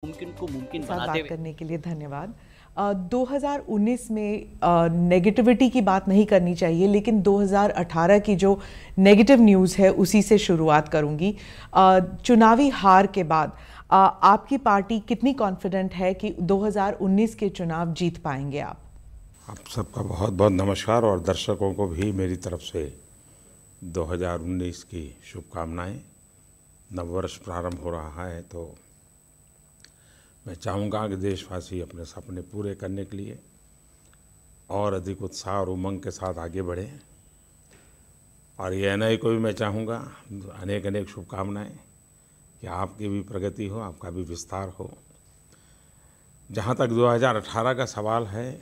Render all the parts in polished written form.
मुमकिन को मुमकिन साथ बनाते बात हुए करने के लिए धन्यवाद। 2019 में नेगेटिविटी की बात नहीं करनी चाहिए, लेकिन 2018 की जो नेगेटिव न्यूज़ है उसी से शुरुआत करूंगी। चुनावी हार के बाद आपकी पार्टी कितनी कॉन्फिडेंट है कि 2019 के चुनाव जीत पाएंगे आप? आप सबका बहुत बहुत नमस्कार और दर्शकों को भी मेरी तरफ से 2019 की शुभकामनाएं। नववर्ष प्रारंभ हो रहा है तो मैं चाहूँगा कि देशवासी अपने सपने पूरे करने के लिए और अधिक उत्साह और उमंग के साथ आगे बढ़ें। और ये एनआई को भी मैं चाहूँगा अनेक अनेक शुभकामनाएं कि आपकी भी प्रगति हो, आपका भी विस्तार हो। जहाँ तक 2018 का सवाल है,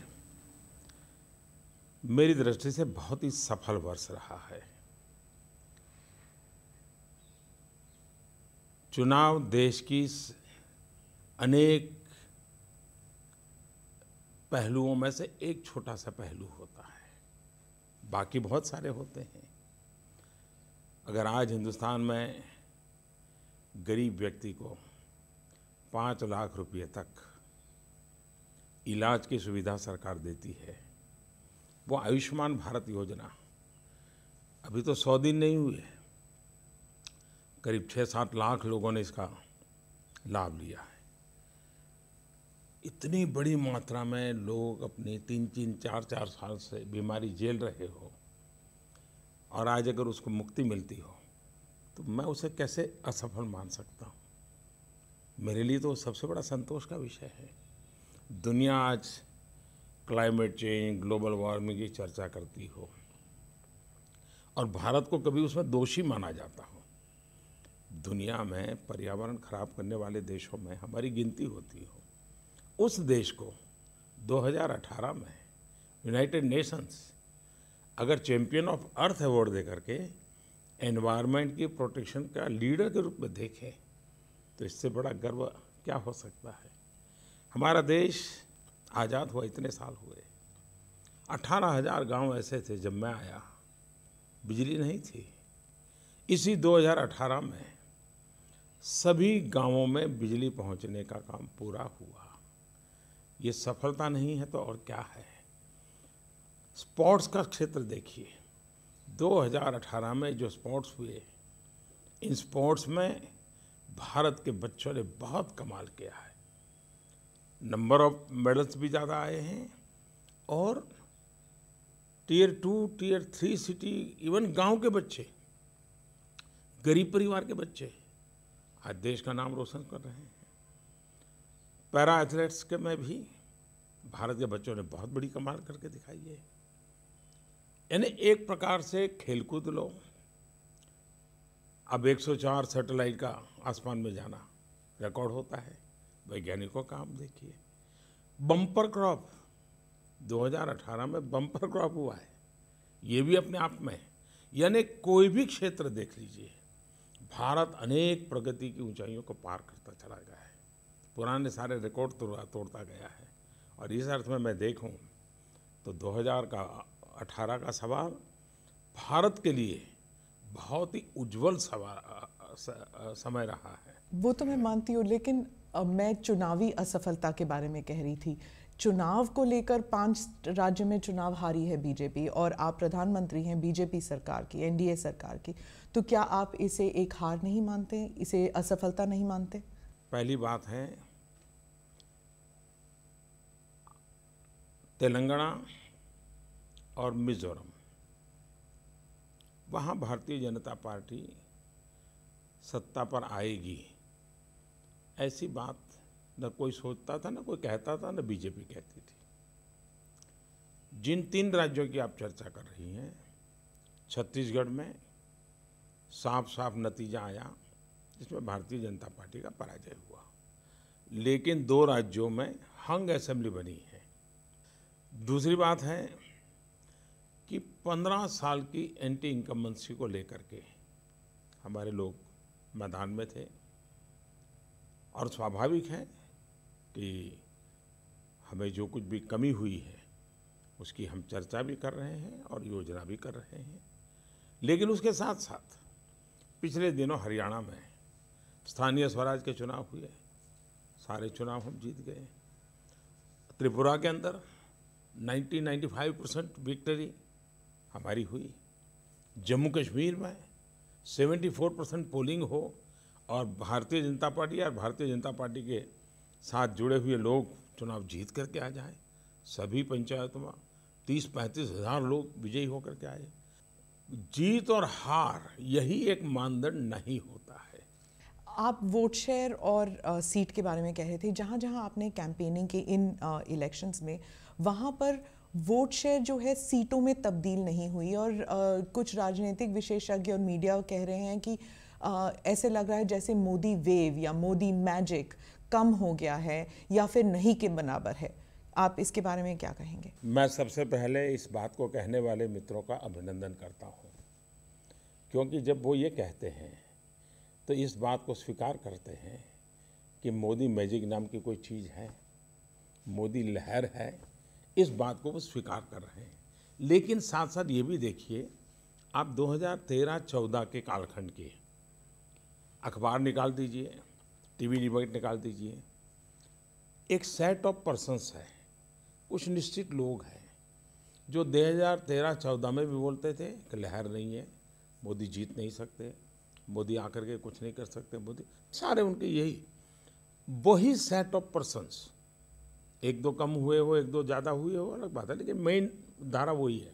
मेरी दृष्टि से बहुत ही सफल वर्ष रहा है। चुनाव देश की अनेक पहलुओं में से एक छोटा सा पहलू होता है, बाकी बहुत सारे होते हैं। अगर आज हिंदुस्तान में गरीब व्यक्ति को 5 लाख रुपये तक इलाज की सुविधा सरकार देती है, वो आयुष्मान भारत योजना अभी तो 100 दिन नहीं हुए, करीब 6-7 लाख लोगों ने इसका लाभ लिया है। इतनी बड़ी मात्रा में लोग अपनी 3-3, 4-4 साल से बीमारी झेल रहे हो और आज अगर उसको मुक्ति मिलती हो तो मैं उसे कैसे असफल मान सकता हूँ। मेरे लिए तो सबसे बड़ा संतोष का विषय है। दुनिया आज क्लाइमेट चेंज, ग्लोबल वार्मिंग की चर्चा करती हो और भारत को कभी उसमें दोषी माना जाता हो। दुनिया में पर्यावरण खराब करने वाले देशों में हमारी गिनती होती हो, उस देश को 2018 में यूनाइटेड नेशंस अगर चैंपियन ऑफ अर्थ अवार्ड दे करके एनवायरनमेंट की प्रोटेक्शन का लीडर के रूप में देखे तो इससे बड़ा गर्व क्या हो सकता है। हमारा देश आज़ाद हुआ इतने साल हुए, 18,000 गांव ऐसे थे जब मैं आया, बिजली नहीं थी। इसी 2018 में सभी गांवों में बिजली पहुंचने का काम पूरा हुआ। ये सफलता नहीं है तो और क्या है। स्पोर्ट्स का क्षेत्र देखिए, 2018 में जो स्पोर्ट्स हुए, इन स्पोर्ट्स में भारत के बच्चों ने बहुत कमाल किया है। नंबर ऑफ मेडल्स भी ज़्यादा आए हैं और टियर 2, टियर 3 सिटी, इवन गांव के बच्चे, गरीब परिवार के बच्चे आज देश का नाम रोशन कर रहे हैं। पैरा एथलेट्स के में भी भारत के बच्चों ने बहुत बड़ी कमाल करके दिखाई है। यानी एक प्रकार से खेलकूद लो। अब 104 सैटेलाइट का आसमान में जाना रिकॉर्ड होता है। वैज्ञानिकों का काम देखिए। बम्पर क्रॉप 2018 में बम्पर क्रॉप हुआ है, ये भी अपने आप में। यानी कोई भी क्षेत्र देख लीजिए, भारत अनेक प्रगति की ऊंचाइयों को पार करता चला गया है, पुराने सारे रिकॉर्ड तोड़ता गया है। और इस अर्थ में मैं देखूं तो 2018 का सवाल भारत के लिए बहुत ही उज्जवल समय रहा है। वो तो मैं मानती हूँ, लेकिन मैं चुनावी असफलता के बारे में कह रही थी। चुनाव को लेकर 5 राज्य में चुनाव हारी है बीजेपी और आप प्रधानमंत्री हैं बीजेपी सरकार की, एनडीए सरकार की, तो क्या आप इसे एक हार नहीं मानते, इसे असफलता नहीं मानते? पहली बात है, तेलंगाना और मिजोरम, वहाँ भारतीय जनता पार्टी सत्ता पर आएगी ऐसी बात न कोई सोचता था, न कोई कहता था, न बीजेपी कहती थी। जिन 3 राज्यों की आप चर्चा कर रही हैं, छत्तीसगढ़ में साफ साफ नतीजा आया जिसमें भारतीय जनता पार्टी का पराजय हुआ, लेकिन 2 राज्यों में हंग असेंबली बनी है। दूसरी बात है कि 15 साल की एंटी इनकम्बेंसी को लेकर के हमारे लोग मैदान में थे और स्वाभाविक है कि हमें जो कुछ भी कमी हुई है उसकी हम चर्चा भी कर रहे हैं और योजना भी कर रहे हैं। लेकिन उसके साथ साथ पिछले दिनों हरियाणा में स्थानीय स्वराज के चुनाव हुए सारे चुनाव हम जीत गए। त्रिपुरा के अंदर 90-95% विक्ट्री हमारी हुई। जम्मू कश्मीर में 74% पोलिंग हो और भारतीय जनता पार्टी और भारतीय जनता पार्टी के साथ जुड़े हुए लोग चुनाव जीत करके आ जाएं। सभी पंचायतों में 30-35 हज़ार लोग विजयी होकर के आए। जीत और हार यही एक मानदंड नहीं होता है। आप वोट शेयर और सीट के बारे में कह रहे थे। जहाँ जहाँ आपने कैंपेनिंग की इन इलेक्शंस में, वहाँ पर वोट शेयर जो है सीटों में तब्दील नहीं हुई और कुछ राजनीतिक विशेषज्ञ और मीडिया कह रहे हैं कि ऐसे लग रहा है जैसे मोदी वेव या मोदी मैजिक कम हो गया है या फिर नहीं के बराबर है। आप इसके बारे में क्या कहेंगे? मैं सबसे पहले इस बात को कहने वाले मित्रों का अभिनंदन करता हूँ, क्योंकि जब वो ये कहते हैं तो इस बात को स्वीकार करते हैं कि मोदी मैजिक नाम की कोई चीज़ है, मोदी लहर है, इस बात को वो स्वीकार कर रहे हैं। लेकिन साथ साथ ये भी देखिए, आप 2013-14 के कालखंड के अखबार निकाल दीजिए, टीवी डिबेट निकाल दीजिए, एक सेट ऑफ पर्सन्स है, कुछ निश्चित लोग हैं जो 2013-14 में भी बोलते थे कि लहर नहीं है, मोदी जीत नहीं सकते, मोदी आकर के कुछ नहीं कर सकते, मोदी, सारे उनके यही वही सेट ऑफ पर्सन्स, एक दो कम हुए हो, एक दो ज़्यादा हुए हो, अलग बात है, लेकिन मेन धारा वही है।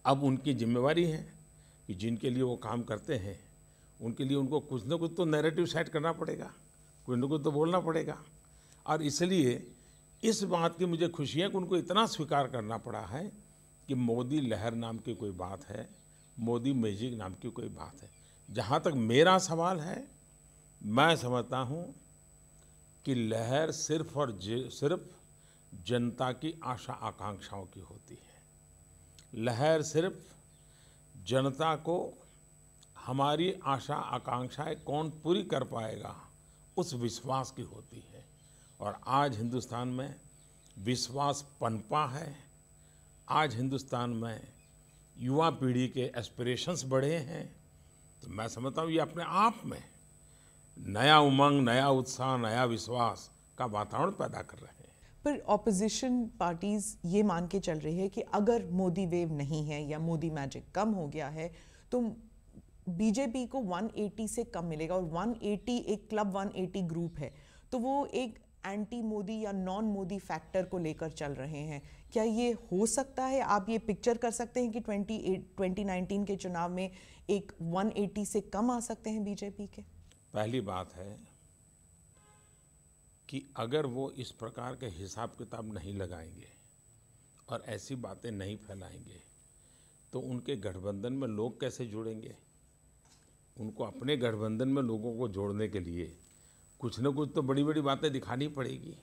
अब उनकी जिम्मेवारी है कि जिनके लिए वो काम करते हैं उनके लिए उनको कुछ ना कुछ तो नैरेटिव सेट करना पड़ेगा, कुछ ना कुछ तो बोलना पड़ेगा। और इसलिए इस बात की मुझे खुशी है कि उनको इतना स्वीकार करना पड़ा है कि मोदी लहर नाम की कोई बात है, मोदी मैजिक नाम की कोई बात है। जहाँ तक मेरा सवाल है, मैं समझता हूँ कि लहर सिर्फ और सिर्फ जनता की आशा आकांक्षाओं की होती है। लहर सिर्फ जनता को हमारी आशा आकांक्षाएं कौन पूरी कर पाएगा उस विश्वास की होती है। और आज हिंदुस्तान में विश्वास पनपा है। आज हिंदुस्तान में युवा पीढ़ी के एस्पिरेशंस बढ़े हैं। तो मैं समझता हूँ ये अपने आप में नया उमंग, नया उत्साह, नया विश्वास का वातावरण पैदा कर रहे हैं। पर ऑपोजिशन पार्टीज ये मान के चल रही है कि अगर मोदी वेव नहीं है या मोदी मैजिक कम हो गया है तो बीजेपी को 180 से कम मिलेगा, और 180 एक क्लब 180 ग्रुप है, तो वो एक एंटी मोदी या नॉन मोदी फैक्टर को लेकर चल रहे हैं। क्या ये हो सकता है? आप ये पिक्चर कर सकते हैं कि 2019 के चुनाव में एक 180 से कम आ सकते हैं बीजेपी के? पहली बात है कि अगर वो इस प्रकार के हिसाब किताब नहीं लगाएंगे और ऐसी बातें नहीं फैलाएंगे तो उनके गठबंधन में लोग कैसे जुड़ेंगे? उनको अपने गठबंधन में लोगों को जोड़ने के लिए कुछ न कुछ तो बड़ी बड़ी बातें दिखानी पड़ेगी।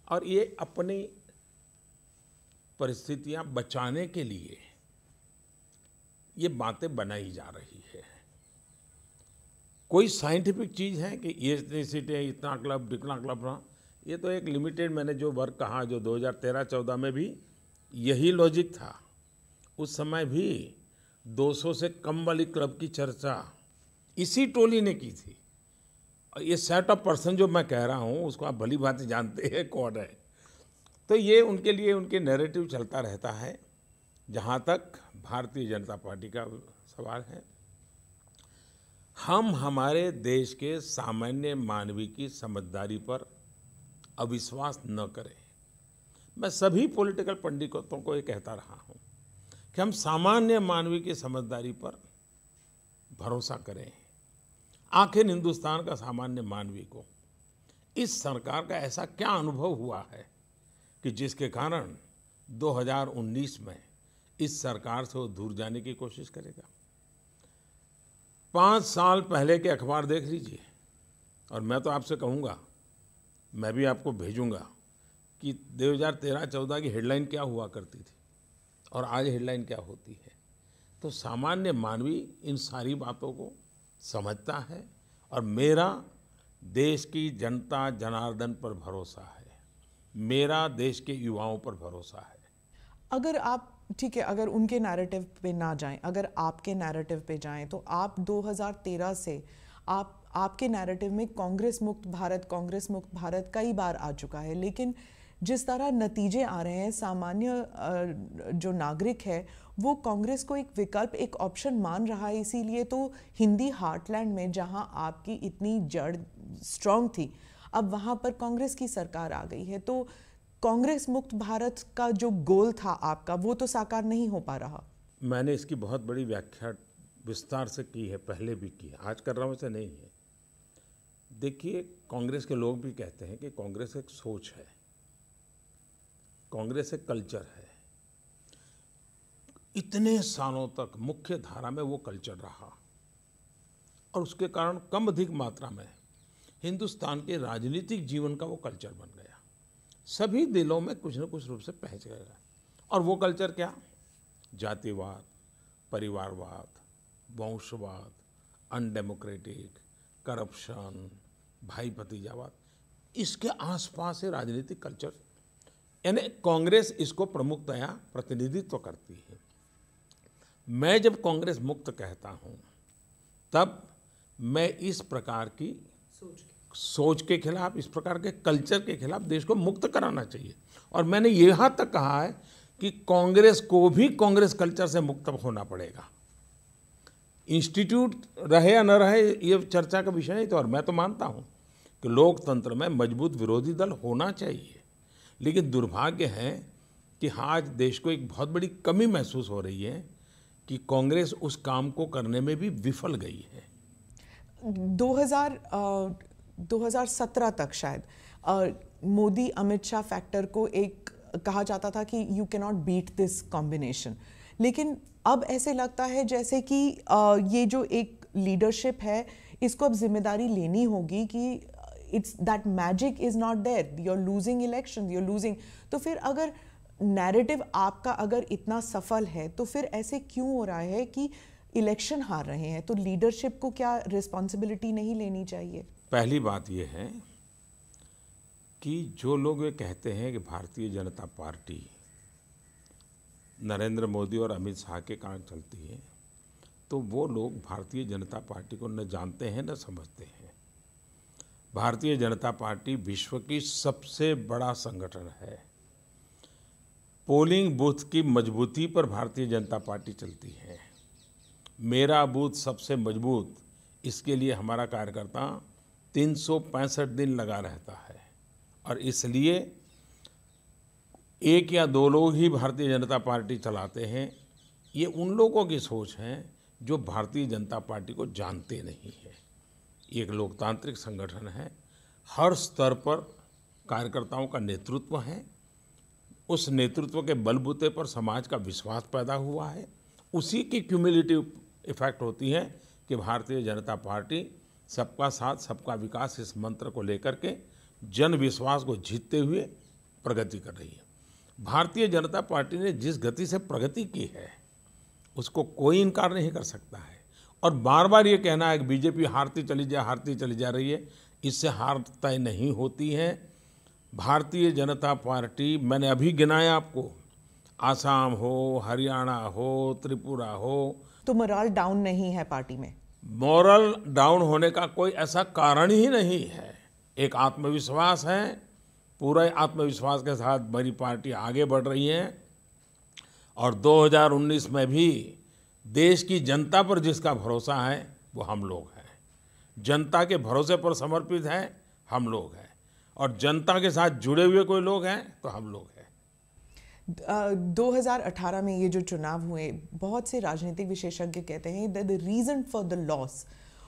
और ये अपनी परिस्थितियां बचाने के लिए ये बातें बनाई जा रही है। कोई साइंटिफिक चीज़ है कि ये इतनी सीटें, इतना क्लब, ढिकना क्लब ना, ये तो एक लिमिटेड, मैंने जो वर्क कहा, जो 2013-14 में भी यही लॉजिक था। उस समय भी 200 से कम वाली क्लब की चर्चा इसी टोली ने की थी। और ये सेट ऑफ पर्सन जो मैं कह रहा हूँ उसको आप भली भांति जानते हैं कौन है। तो ये उनके लिए उनके नैरेटिव चलता रहता है। जहाँ तक भारतीय जनता पार्टी का सवाल है, हम हमारे देश के सामान्य मानवी की समझदारी पर अविश्वास न करें। मैं सभी पॉलिटिकल पंडितों को ये कहता रहा हूँ कि हम सामान्य मानवी की समझदारी पर भरोसा करें। आखिर हिंदुस्तान का सामान्य मानवी को इस सरकार का ऐसा क्या अनुभव हुआ है कि जिसके कारण 2019 में इस सरकार से वो दूर जाने की कोशिश करेगा? 5 साल पहले के अखबार देख लीजिए, और मैं तो आपसे कहूँगा, मैं भी आपको भेजूँगा कि 2013-14 की हेडलाइन क्या हुआ करती थी और आज हेडलाइन क्या होती है। तो सामान्य मानवी इन सारी बातों को समझता है और मेरा देश की जनता जनार्दन पर भरोसा है, मेरा देश के युवाओं पर भरोसा है। अगर आप, ठीक है, अगर उनके नैरेटिव पे ना जाएं, अगर आपके नैरेटिव पे जाएं, तो आप 2013 से आप आपके नैरेटिव में कांग्रेस मुक्त भारत कई बार आ चुका है, लेकिन जिस तरह नतीजे आ रहे हैं, सामान्य जो नागरिक है वो कांग्रेस को एक विकल्प, एक ऑप्शन मान रहा है। इसीलिए तो हिंदी हार्टलैंड में जहां आपकी इतनी जड़ स्ट्रांग थी, अब वहां पर कांग्रेस की सरकार आ गई है, तो कांग्रेस मुक्त भारत का जो गोल था आपका, वो तो साकार नहीं हो पा रहा। मैंने इसकी बहुत बड़ी व्याख्या विस्तार से की है, पहले भी की है, आज कर रहा हूँ ऐसा नहीं है। देखिए, कांग्रेस के लोग भी कहते हैं कि कांग्रेस एक सोच है, कांग्रेस एक कल्चर है। इतने सालों तक मुख्य धारा में वो कल्चर रहा और उसके कारण कम अधिक मात्रा में हिंदुस्तान के राजनीतिक जीवन का वो कल्चर बन गया, सभी दिलों में कुछ न कुछ रूप से पहुंच गया। और वो कल्चर क्या? जातिवाद, परिवारवाद, वंशवाद, अनडेमोक्रेटिक, करप्शन, भाई भतीजावाद, इसके आसपास से राजनीतिक कल्चर, यानी कांग्रेस इसको प्रमुखतया प्रतिनिधित्व करती है। मैं जब कांग्रेस मुक्त कहता हूं, तब मैं इस प्रकार की सोच के खिलाफ, इस प्रकार के कल्चर के खिलाफ देश को मुक्त कराना चाहिए। और मैंने यहाँ तक कहा है कि कांग्रेस को भी कांग्रेस कल्चर से मुक्त होना पड़ेगा। इंस्टीट्यूट रहे या न रहे ये चर्चा का विषय नहीं, तो और मैं तो मानता हूँ कि लोकतंत्र में मजबूत विरोधी दल होना चाहिए, लेकिन दुर्भाग्य है कि आज देश को एक बहुत बड़ी कमी महसूस हो रही है कि कांग्रेस उस काम को करने में भी विफल गई है। 2017 तक शायद मोदी अमित शाह फैक्टर को एक कहा जाता था कि you can not beat this combination, लेकिन अब ऐसे लगता है जैसे कि ये जो एक लीडरशिप है, इसको अब जिम्मेदारी लेनी होगी कि it's that magic is not there, you are losing election, you are losing. तो फिर अगर नैरेटिव आपका अगर इतना सफल है, तो फिर ऐसे क्यों हो रहा है कि इलेक्शन हार रहे हैं? तो लीडरशिप को क्या रिस्पॉन्सिबिलिटी नहीं लेनी चाहिए? पहली बात यह है कि जो लोग ये कहते हैं कि भारतीय जनता पार्टी नरेंद्र मोदी और अमित शाह के कारण चलती है, तो वो लोग भारतीय जनता पार्टी को न जानते हैं न समझते हैं। भारतीय जनता पार्टी विश्व की सबसे बड़ा संगठन है। पोलिंग बूथ की मजबूती पर भारतीय जनता पार्टी चलती है। मेरा बूथ सबसे मजबूत, इसके लिए हमारा कार्यकर्ता 365 दिन लगा रहता है। और इसलिए एक या दो लोग ही भारतीय जनता पार्टी चलाते हैं। ये उन लोगों की सोच है जो भारतीय जनता पार्टी को जानते नहीं है। एक लोकतांत्रिक संगठन है, हर स्तर पर कार्यकर्ताओं का नेतृत्व है, उस नेतृत्व के बलबूते पर समाज का विश्वास पैदा हुआ है। उसी की क्यूमुलेटिव इफेक्ट होती है कि भारतीय जनता पार्टी सबका साथ सबका विकास इस मंत्र को लेकर के जन विश्वास को जीतते हुए प्रगति कर रही है। भारतीय जनता पार्टी ने जिस गति से प्रगति की है उसको कोई इनकार नहीं कर सकता है। और बार बार ये कहना है कि बीजेपी हारती चली जा रही है, इससे हार तय नहीं होती है। भारतीय जनता पार्टी, मैंने अभी गिनाया आपको, आसाम हो, हरियाणा हो, त्रिपुरा हो, तो मोरल डाउन नहीं है पार्टी में? मोरल डाउन होने का कोई ऐसा कारण ही नहीं है। एक आत्मविश्वास है, पूरे आत्मविश्वास के साथ मेरी पार्टी आगे बढ़ रही है। और 2019 में भी देश की जनता पर जिसका भरोसा है वो हम लोग हैं। जनता के भरोसे पर समर्पित है हम लोग हैं, और जनता के साथ जुड़े हुए कोई लोग हैं तो हम लोग हैं। 2018 में ये जो चुनाव हुए, बहुत से राजनीतिक विशेषज्ञ कहते हैं that the reason for the loss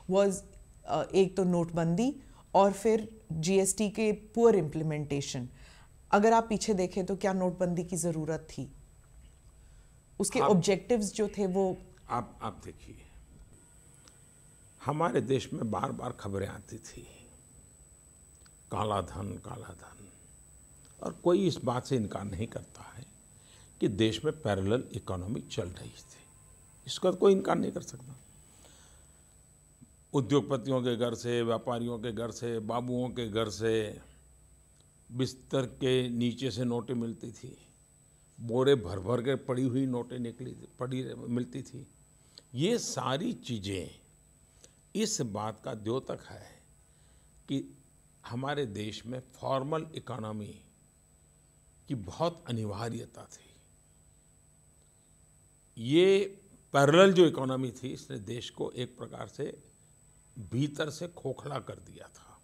was एक तो नोटबंदी और फिर जीएसटी के पुअर इम्प्लीमेंटेशन। अगर आप पीछे देखें तो क्या नोटबंदी की जरूरत थी? उसके ऑब्जेक्टिव्स जो थे वो आप देखिए, हमारे देश में बार बार खबरें आती थी काला धन, और कोई इस बात से इनकार नहीं करता है कि देश में पैरेलल इकोनॉमी चल रही थी, इसका कोई इनकार नहीं कर सकता। उद्योगपतियों के घर से, व्यापारियों के घर से, बाबुओं के घर से बिस्तर के नीचे से नोटें मिलती थी, बोरे भर भर के पड़ी हुई नोटें मिलती थी। ये सारी चीज़ें इस बात का द्योतक है कि हमारे देश में फॉर्मल इकोनॉमी की बहुत अनिवार्यता थी। ये पैरेलल जो इकोनॉमी थी, इसने देश को एक प्रकार से भीतर से खोखला कर दिया था।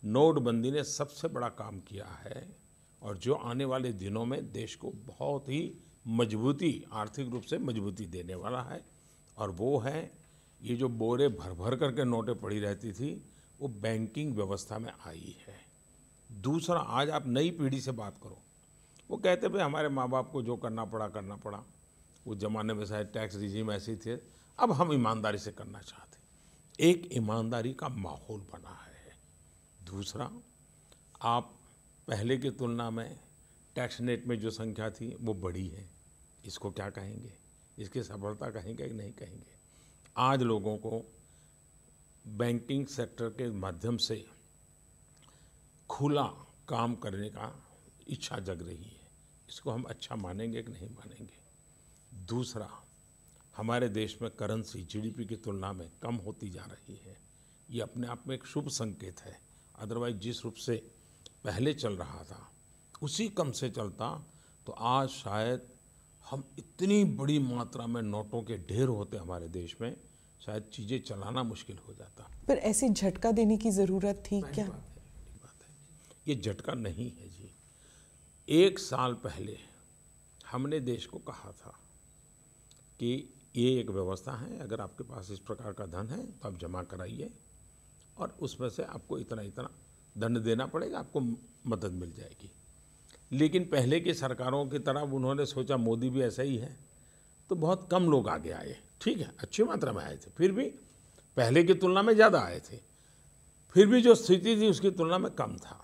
नोटबंदी ने सबसे बड़ा काम किया है और जो आने वाले दिनों में देश को बहुत ही मजबूती, आर्थिक रूप से मजबूती देने वाला है, और वो है ये जो बोरे भर भर करके नोटें पड़ी रहती थी, वो बैंकिंग व्यवस्था में आई है। दूसरा, आज आप नई पीढ़ी से बात करो, वो कहते भाई हमारे माँ बाप को जो करना पड़ा। उस ज़माने में शायद टैक्स रिजीम ऐसे थे, अब हम ईमानदारी से करना चाहते। एक ईमानदारी का माहौल बना है। दूसरा, आप पहले की तुलना में टैक्स नेट में जो संख्या थी वो बढ़ी है। इसको क्या कहेंगे? इसकी सफलता कहेंगे कि नहीं कहेंगे? आज लोगों को बैंकिंग सेक्टर के माध्यम से खुला काम करने का इच्छा जग रही है। इसको हम अच्छा मानेंगे कि नहीं मानेंगे? दूसरा, हमारे देश में करेंसी जीडीपी की तुलना में कम होती जा रही है। ये अपने आप में एक शुभ संकेत है। अदरवाइज जिस रूप से पहले चल रहा था उसी कम से चलता तो आज शायद हम इतनी बड़ी मात्रा में नोटों के ढेर होते हमारे देश में, शायद चीज़ें चलाना मुश्किल हो जाता। पर ऐसे झटका देने की ज़रूरत थी क्या? बात है, ये झटका नहीं है जी। 1 साल पहले हमने देश को कहा था कि ये एक व्यवस्था है, अगर आपके पास इस प्रकार का धन है तो आप जमा कराइए और उसमें से आपको इतना इतना दंड देना पड़ेगा, आपको मदद मिल जाएगी। लेकिन पहले की सरकारों की तरह उन्होंने सोचा मोदी भी ऐसा ही है, तो बहुत कम लोग आगे आए। ठीक है, अच्छी मात्रा में आए थे, फिर भी पहले की तुलना में ज़्यादा आए थे, फिर भी जो स्थिति थी उसकी तुलना में कम था।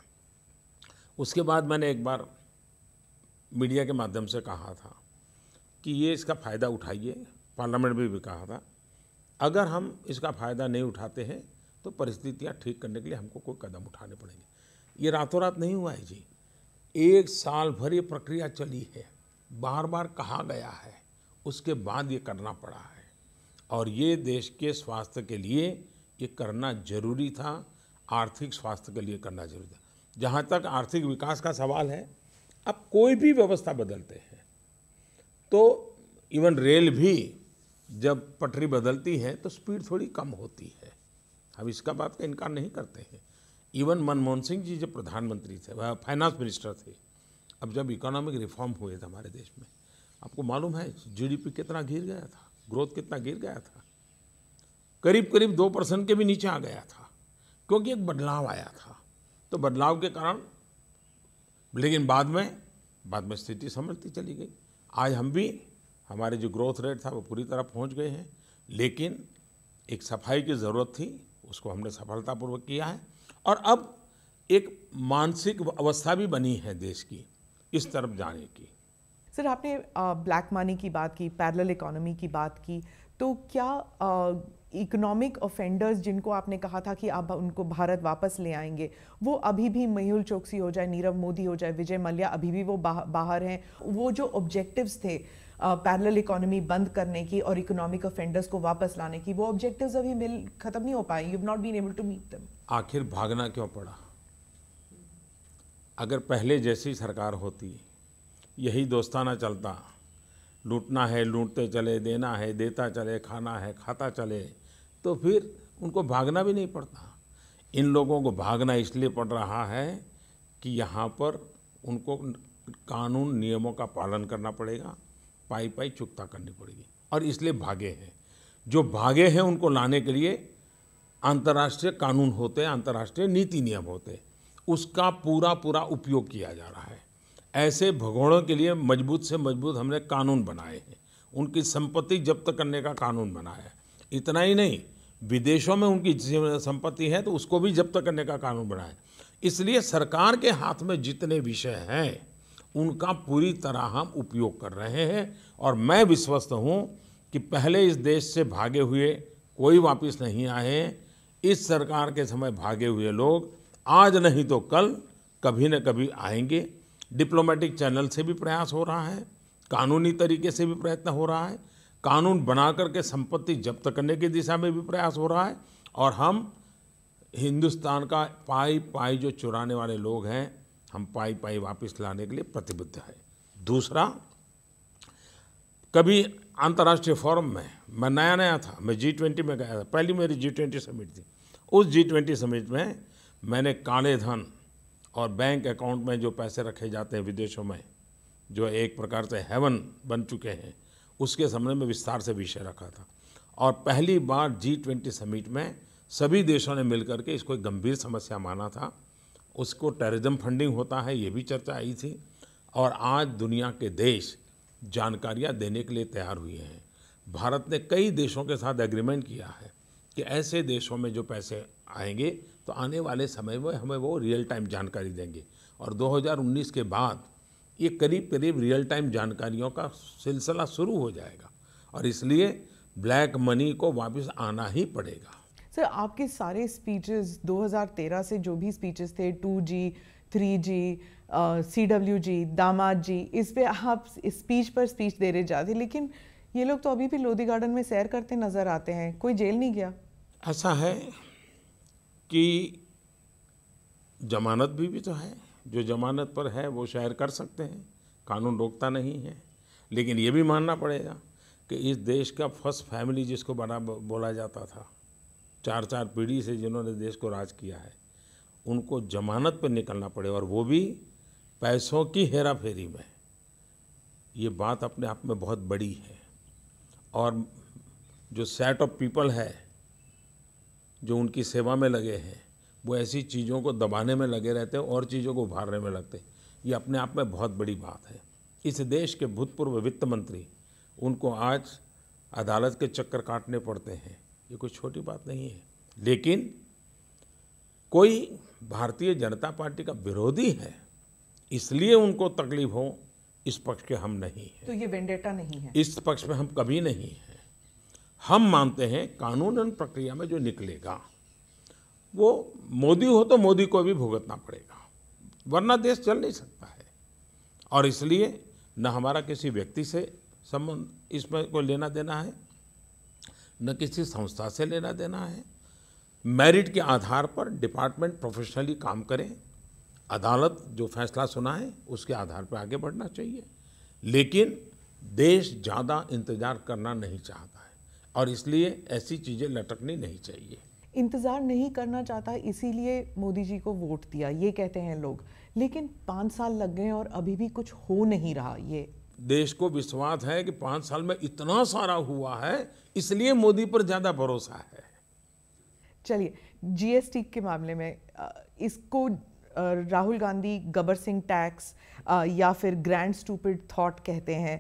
उसके बाद मैंने एक बार मीडिया के माध्यम से कहा था कि ये इसका फ़ायदा उठाइए, पार्लियामेंट में भी कहा था। अगर हम इसका फ़ायदा नहीं उठाते हैं तो परिस्थितियाँ ठीक करने के लिए हमको कोई कदम उठाने पड़ेंगे। ये रातों रात नहीं हुआ है जी, 1 साल भर ये प्रक्रिया चली है, बार बार कहा गया है, उसके बाद ये करना पड़ा है। और ये देश के स्वास्थ्य के लिए ये करना जरूरी था, आर्थिक स्वास्थ्य के लिए करना जरूरी था। जहाँ तक आर्थिक विकास का सवाल है, अब कोई भी व्यवस्था बदलते हैं तो इवन रेल भी जब पटरी बदलती है तो स्पीड थोड़ी कम होती है। हम इसका बात का इनकार नहीं करते हैं। इवन मनमोहन सिंह जी जब प्रधानमंत्री थे, वह फाइनेंस मिनिस्टर थे, अब जब इकोनॉमिक रिफॉर्म हुए थे हमारे देश में, आपको मालूम है जीडीपी कितना गिर गया था, ग्रोथ कितना गिर गया था, करीब करीब 2% के भी नीचे आ गया था, क्योंकि एक बदलाव आया था। तो बदलाव के कारण, लेकिन बाद में स्थिति संभलती चली गई। आज हम भी, हमारे जो ग्रोथ रेट था वो पूरी तरह पहुंच गए हैं, लेकिन एक सफाई की ज़रूरत थी, उसको हमने सफलतापूर्वक किया है। और अब एक मानसिक अवस्था भी बनी है देश की इस तरफ जाने की। सर, आपने ब्लैक मनी की बात की, पैरेलल इकोनॉमी की बात की, तो क्या इकोनॉमिक ऑफेंडर्स जिनको आपने कहा था कि आप उनको भारत वापस ले आएंगे, वो अभी भी मेहुल चोकसी हो जाए, नीरव मोदी हो जाए, विजय मल्ल्या अभी भी वो बाहर हैं? वो जो ऑब्जेक्टिव्स थे पैरेलल इकोनॉमी बंद करने की और इकोनॉमिक ऑफेंडर्स को वापस लाने की, वो ऑब्जेक्टिव्स अभी खत्म नहीं हो पाए। You have not been able to meet them. आखिर भागना क्यों पड़ा? अगर पहले जैसी सरकार होती, यही दोस्ताना चलता, लूटना है लूटते चले, देना है देता चले, खाना है खाता चले, तो फिर उनको भागना भी नहीं पड़ता। इन लोगों को भागना इसलिए पड़ रहा है कि यहाँ पर उनको कानून नियमों का पालन करना पड़ेगा, पाई पाई चुकता करनी पड़ेगी, और इसलिए भागे हैं। जो भागे हैं उनको लाने के लिए अंतर्राष्ट्रीय कानून होते हैं, अंतर्राष्ट्रीय नीति नियम होते हैं, उसका पूरा उपयोग किया जा रहा है। ऐसे भगोड़ों के लिए मजबूत से मजबूत हमने कानून बनाए हैं, उनकी संपत्ति जब्त करने का कानून बनाया है। इतना ही नहीं, विदेशों में उनकी संपत्ति है तो उसको भी जब्त करने का कानून बनाया है। इसलिए सरकार के हाथ में जितने विषय हैं उनका पूरी तरह हम उपयोग कर रहे हैं, और मैं विश्वस्त हूँ कि पहले इस देश से भागे हुए कोई वापस नहीं आए। इस सरकार के समय भागे हुए लोग आज नहीं तो कल कभी न कभी आएंगे। डिप्लोमेटिक चैनल से भी प्रयास हो रहा है, कानूनी तरीके से भी प्रयत्न हो रहा है। कानून बना करके संपत्ति जब्त करने की दिशा में भी प्रयास हो रहा है, और हम हिंदुस्तान का पाई पाई जो चुराने वाले लोग हैं, हम पाई पाई वापस लाने के लिए प्रतिबद्ध है। दूसरा, कभी अंतर्राष्ट्रीय फोरम में मैं नया था, मैं G20 में गया था, पहली मेरी G20 समिट थी। उस G20 समिट में मैंने काले धन और बैंक अकाउंट में जो पैसे रखे जाते हैं विदेशों में, जो एक प्रकार से हेवन बन चुके हैं, उसके संबंध में विस्तार से विषय रखा था। और पहली बार G20 समिट में सभी देशों ने मिलकर के इसको एक गंभीर समस्या माना था। उसको टेररिज्म फंडिंग होता है, ये भी चर्चा आई थी। और आज दुनिया के देश जानकारियाँ देने के लिए तैयार हुए हैं। भारत ने कई देशों के साथ एग्रीमेंट किया है कि ऐसे देशों में जो पैसे आएंगे तो आने वाले समय में हमें वो रियल टाइम जानकारी देंगे। और 2019 के बाद ये करीब करीब रियल टाइम जानकारियों का सिलसिला शुरू हो जाएगा, और इसलिए ब्लैक मनी को वापस आना ही पड़ेगा। सर, आपके सारे स्पीचेस 2013 से जो भी स्पीचेस थे, 2G, 3G, CWG, दामाद जी, इस पे आप स्पीच पर स्पीच दे रहे जाते, लेकिन ये लोग तो अभी भी लोधी गार्डन में सैर करते नजर आते हैं। कोई जेल नहीं गया? ऐसा है कि जमानत भी तो है, जो जमानत पर है वो सैर कर सकते हैं, कानून रोकता नहीं है। लेकिन ये भी मानना पड़ेगा कि इस देश का फर्स्ट फैमिली जिसको बड़ा बोला जाता था, 4 पीढ़ी से जिन्होंने देश को राज किया है, उनको जमानत पर निकलना पड़े, और वो भी पैसों की हेरा फेरी में। ये बात अपने आप में बहुत बड़ी है। और जो सेट ऑफ पीपल है जो उनकी सेवा में लगे हैं, वो ऐसी चीज़ों को दबाने में लगे रहते हैं और चीज़ों को उभारने में लगते हैं। ये अपने आप में बहुत बड़ी बात है। इस देश के भूतपूर्व वित्त मंत्री, उनको आज अदालत के चक्कर काटने पड़ते हैं, ये कोई छोटी बात नहीं है। लेकिन कोई भारतीय जनता पार्टी का विरोधी है इसलिए उनको तकलीफ हो, इस पक्ष के हम नहीं हैं। तो ये वेंडेटा नहीं है, इस पक्ष में हम कभी नहीं हैं। हम मानते हैं कानूनन प्रक्रिया में जो निकलेगा वो मोदी हो तो मोदी को भी भुगतना पड़ेगा, वरना देश चल नहीं सकता है। और इसलिए न हमारा किसी व्यक्ति से संबंध इसमें कोई लेना देना है, न किसी संस्था से लेना देना है। मेरिट के आधार पर डिपार्टमेंट प्रोफेशनली काम करें, अदालत जो फैसला सुनाए उसके आधार पर आगे बढ़ना चाहिए। लेकिन देश ज़्यादा इंतज़ार करना नहीं चाहता है, और इसलिए ऐसी चीज़ें लटकनी नहीं चाहिए। इंतज़ार नहीं करना चाहता, इसीलिए मोदी जी को वोट दिया, ये कहते हैं लोग। लेकिन 5 साल लग गए और अभी भी कुछ हो नहीं रहा। ये देश को विश्वास है कि 5 साल में इतना सारा हुआ है, इसलिए मोदी पर ज़्यादा भरोसा है। चलिए, GST के मामले में इसको राहुल गांधी गबर सिंह टैक्स या फिर ग्रैंड स्टूपिड थॉट कहते हैं।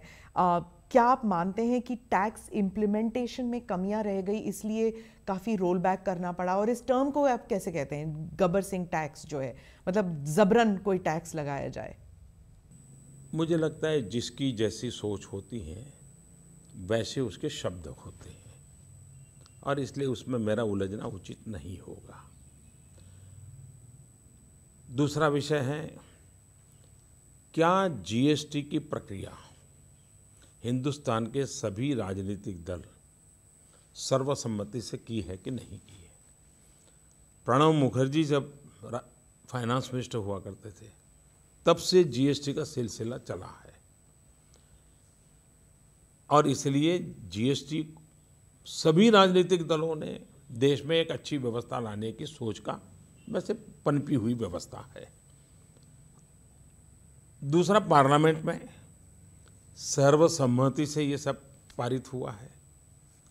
क्या आप मानते हैं कि टैक्स इम्प्लीमेंटेशन में कमियां रह गई, इसलिए काफ़ी रोल बैक करना पड़ा? और इस टर्म को आप कैसे कहते हैं, गबर सिंह टैक्स जो है, मतलब जबरन कोई टैक्स लगाया जाए? मुझे लगता है जिसकी जैसी सोच होती है वैसे उसके शब्द होते हैं, और इसलिए उसमें मेरा उलझना उचित नहीं होगा। दूसरा विषय है, क्या GST की प्रक्रिया हिंदुस्तान के सभी राजनीतिक दल सर्वसम्मति से की है कि नहीं की है? प्रणब मुखर्जी जब फाइनेंस मिनिस्टर हुआ करते थे तब से GST का सिलसिला चला है, और इसलिए GST सभी राजनीतिक दलों ने देश में एक अच्छी व्यवस्था लाने की सोच का वैसे पनपी हुई व्यवस्था है। दूसरा, पार्लियामेंट में सर्वसम्मति से ये सब पारित हुआ है।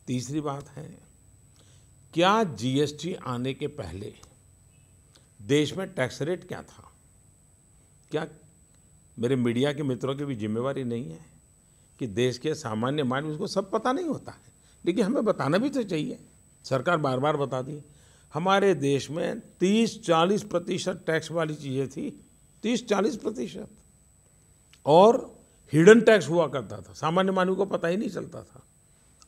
तीसरी बात है, क्या GST आने के पहले देश में टैक्स रेट क्या था? क्या मेरे मीडिया के मित्रों की भी जिम्मेवारी नहीं है कि देश के सामान्य मानव को सब पता नहीं होता है, लेकिन हमें बताना भी तो चाहिए। सरकार बार बार बता दी, हमारे देश में 30-40% टैक्स वाली चीज़ें थी, 30-40%, और हिडन टैक्स हुआ करता था, सामान्य मानव को पता ही नहीं चलता था,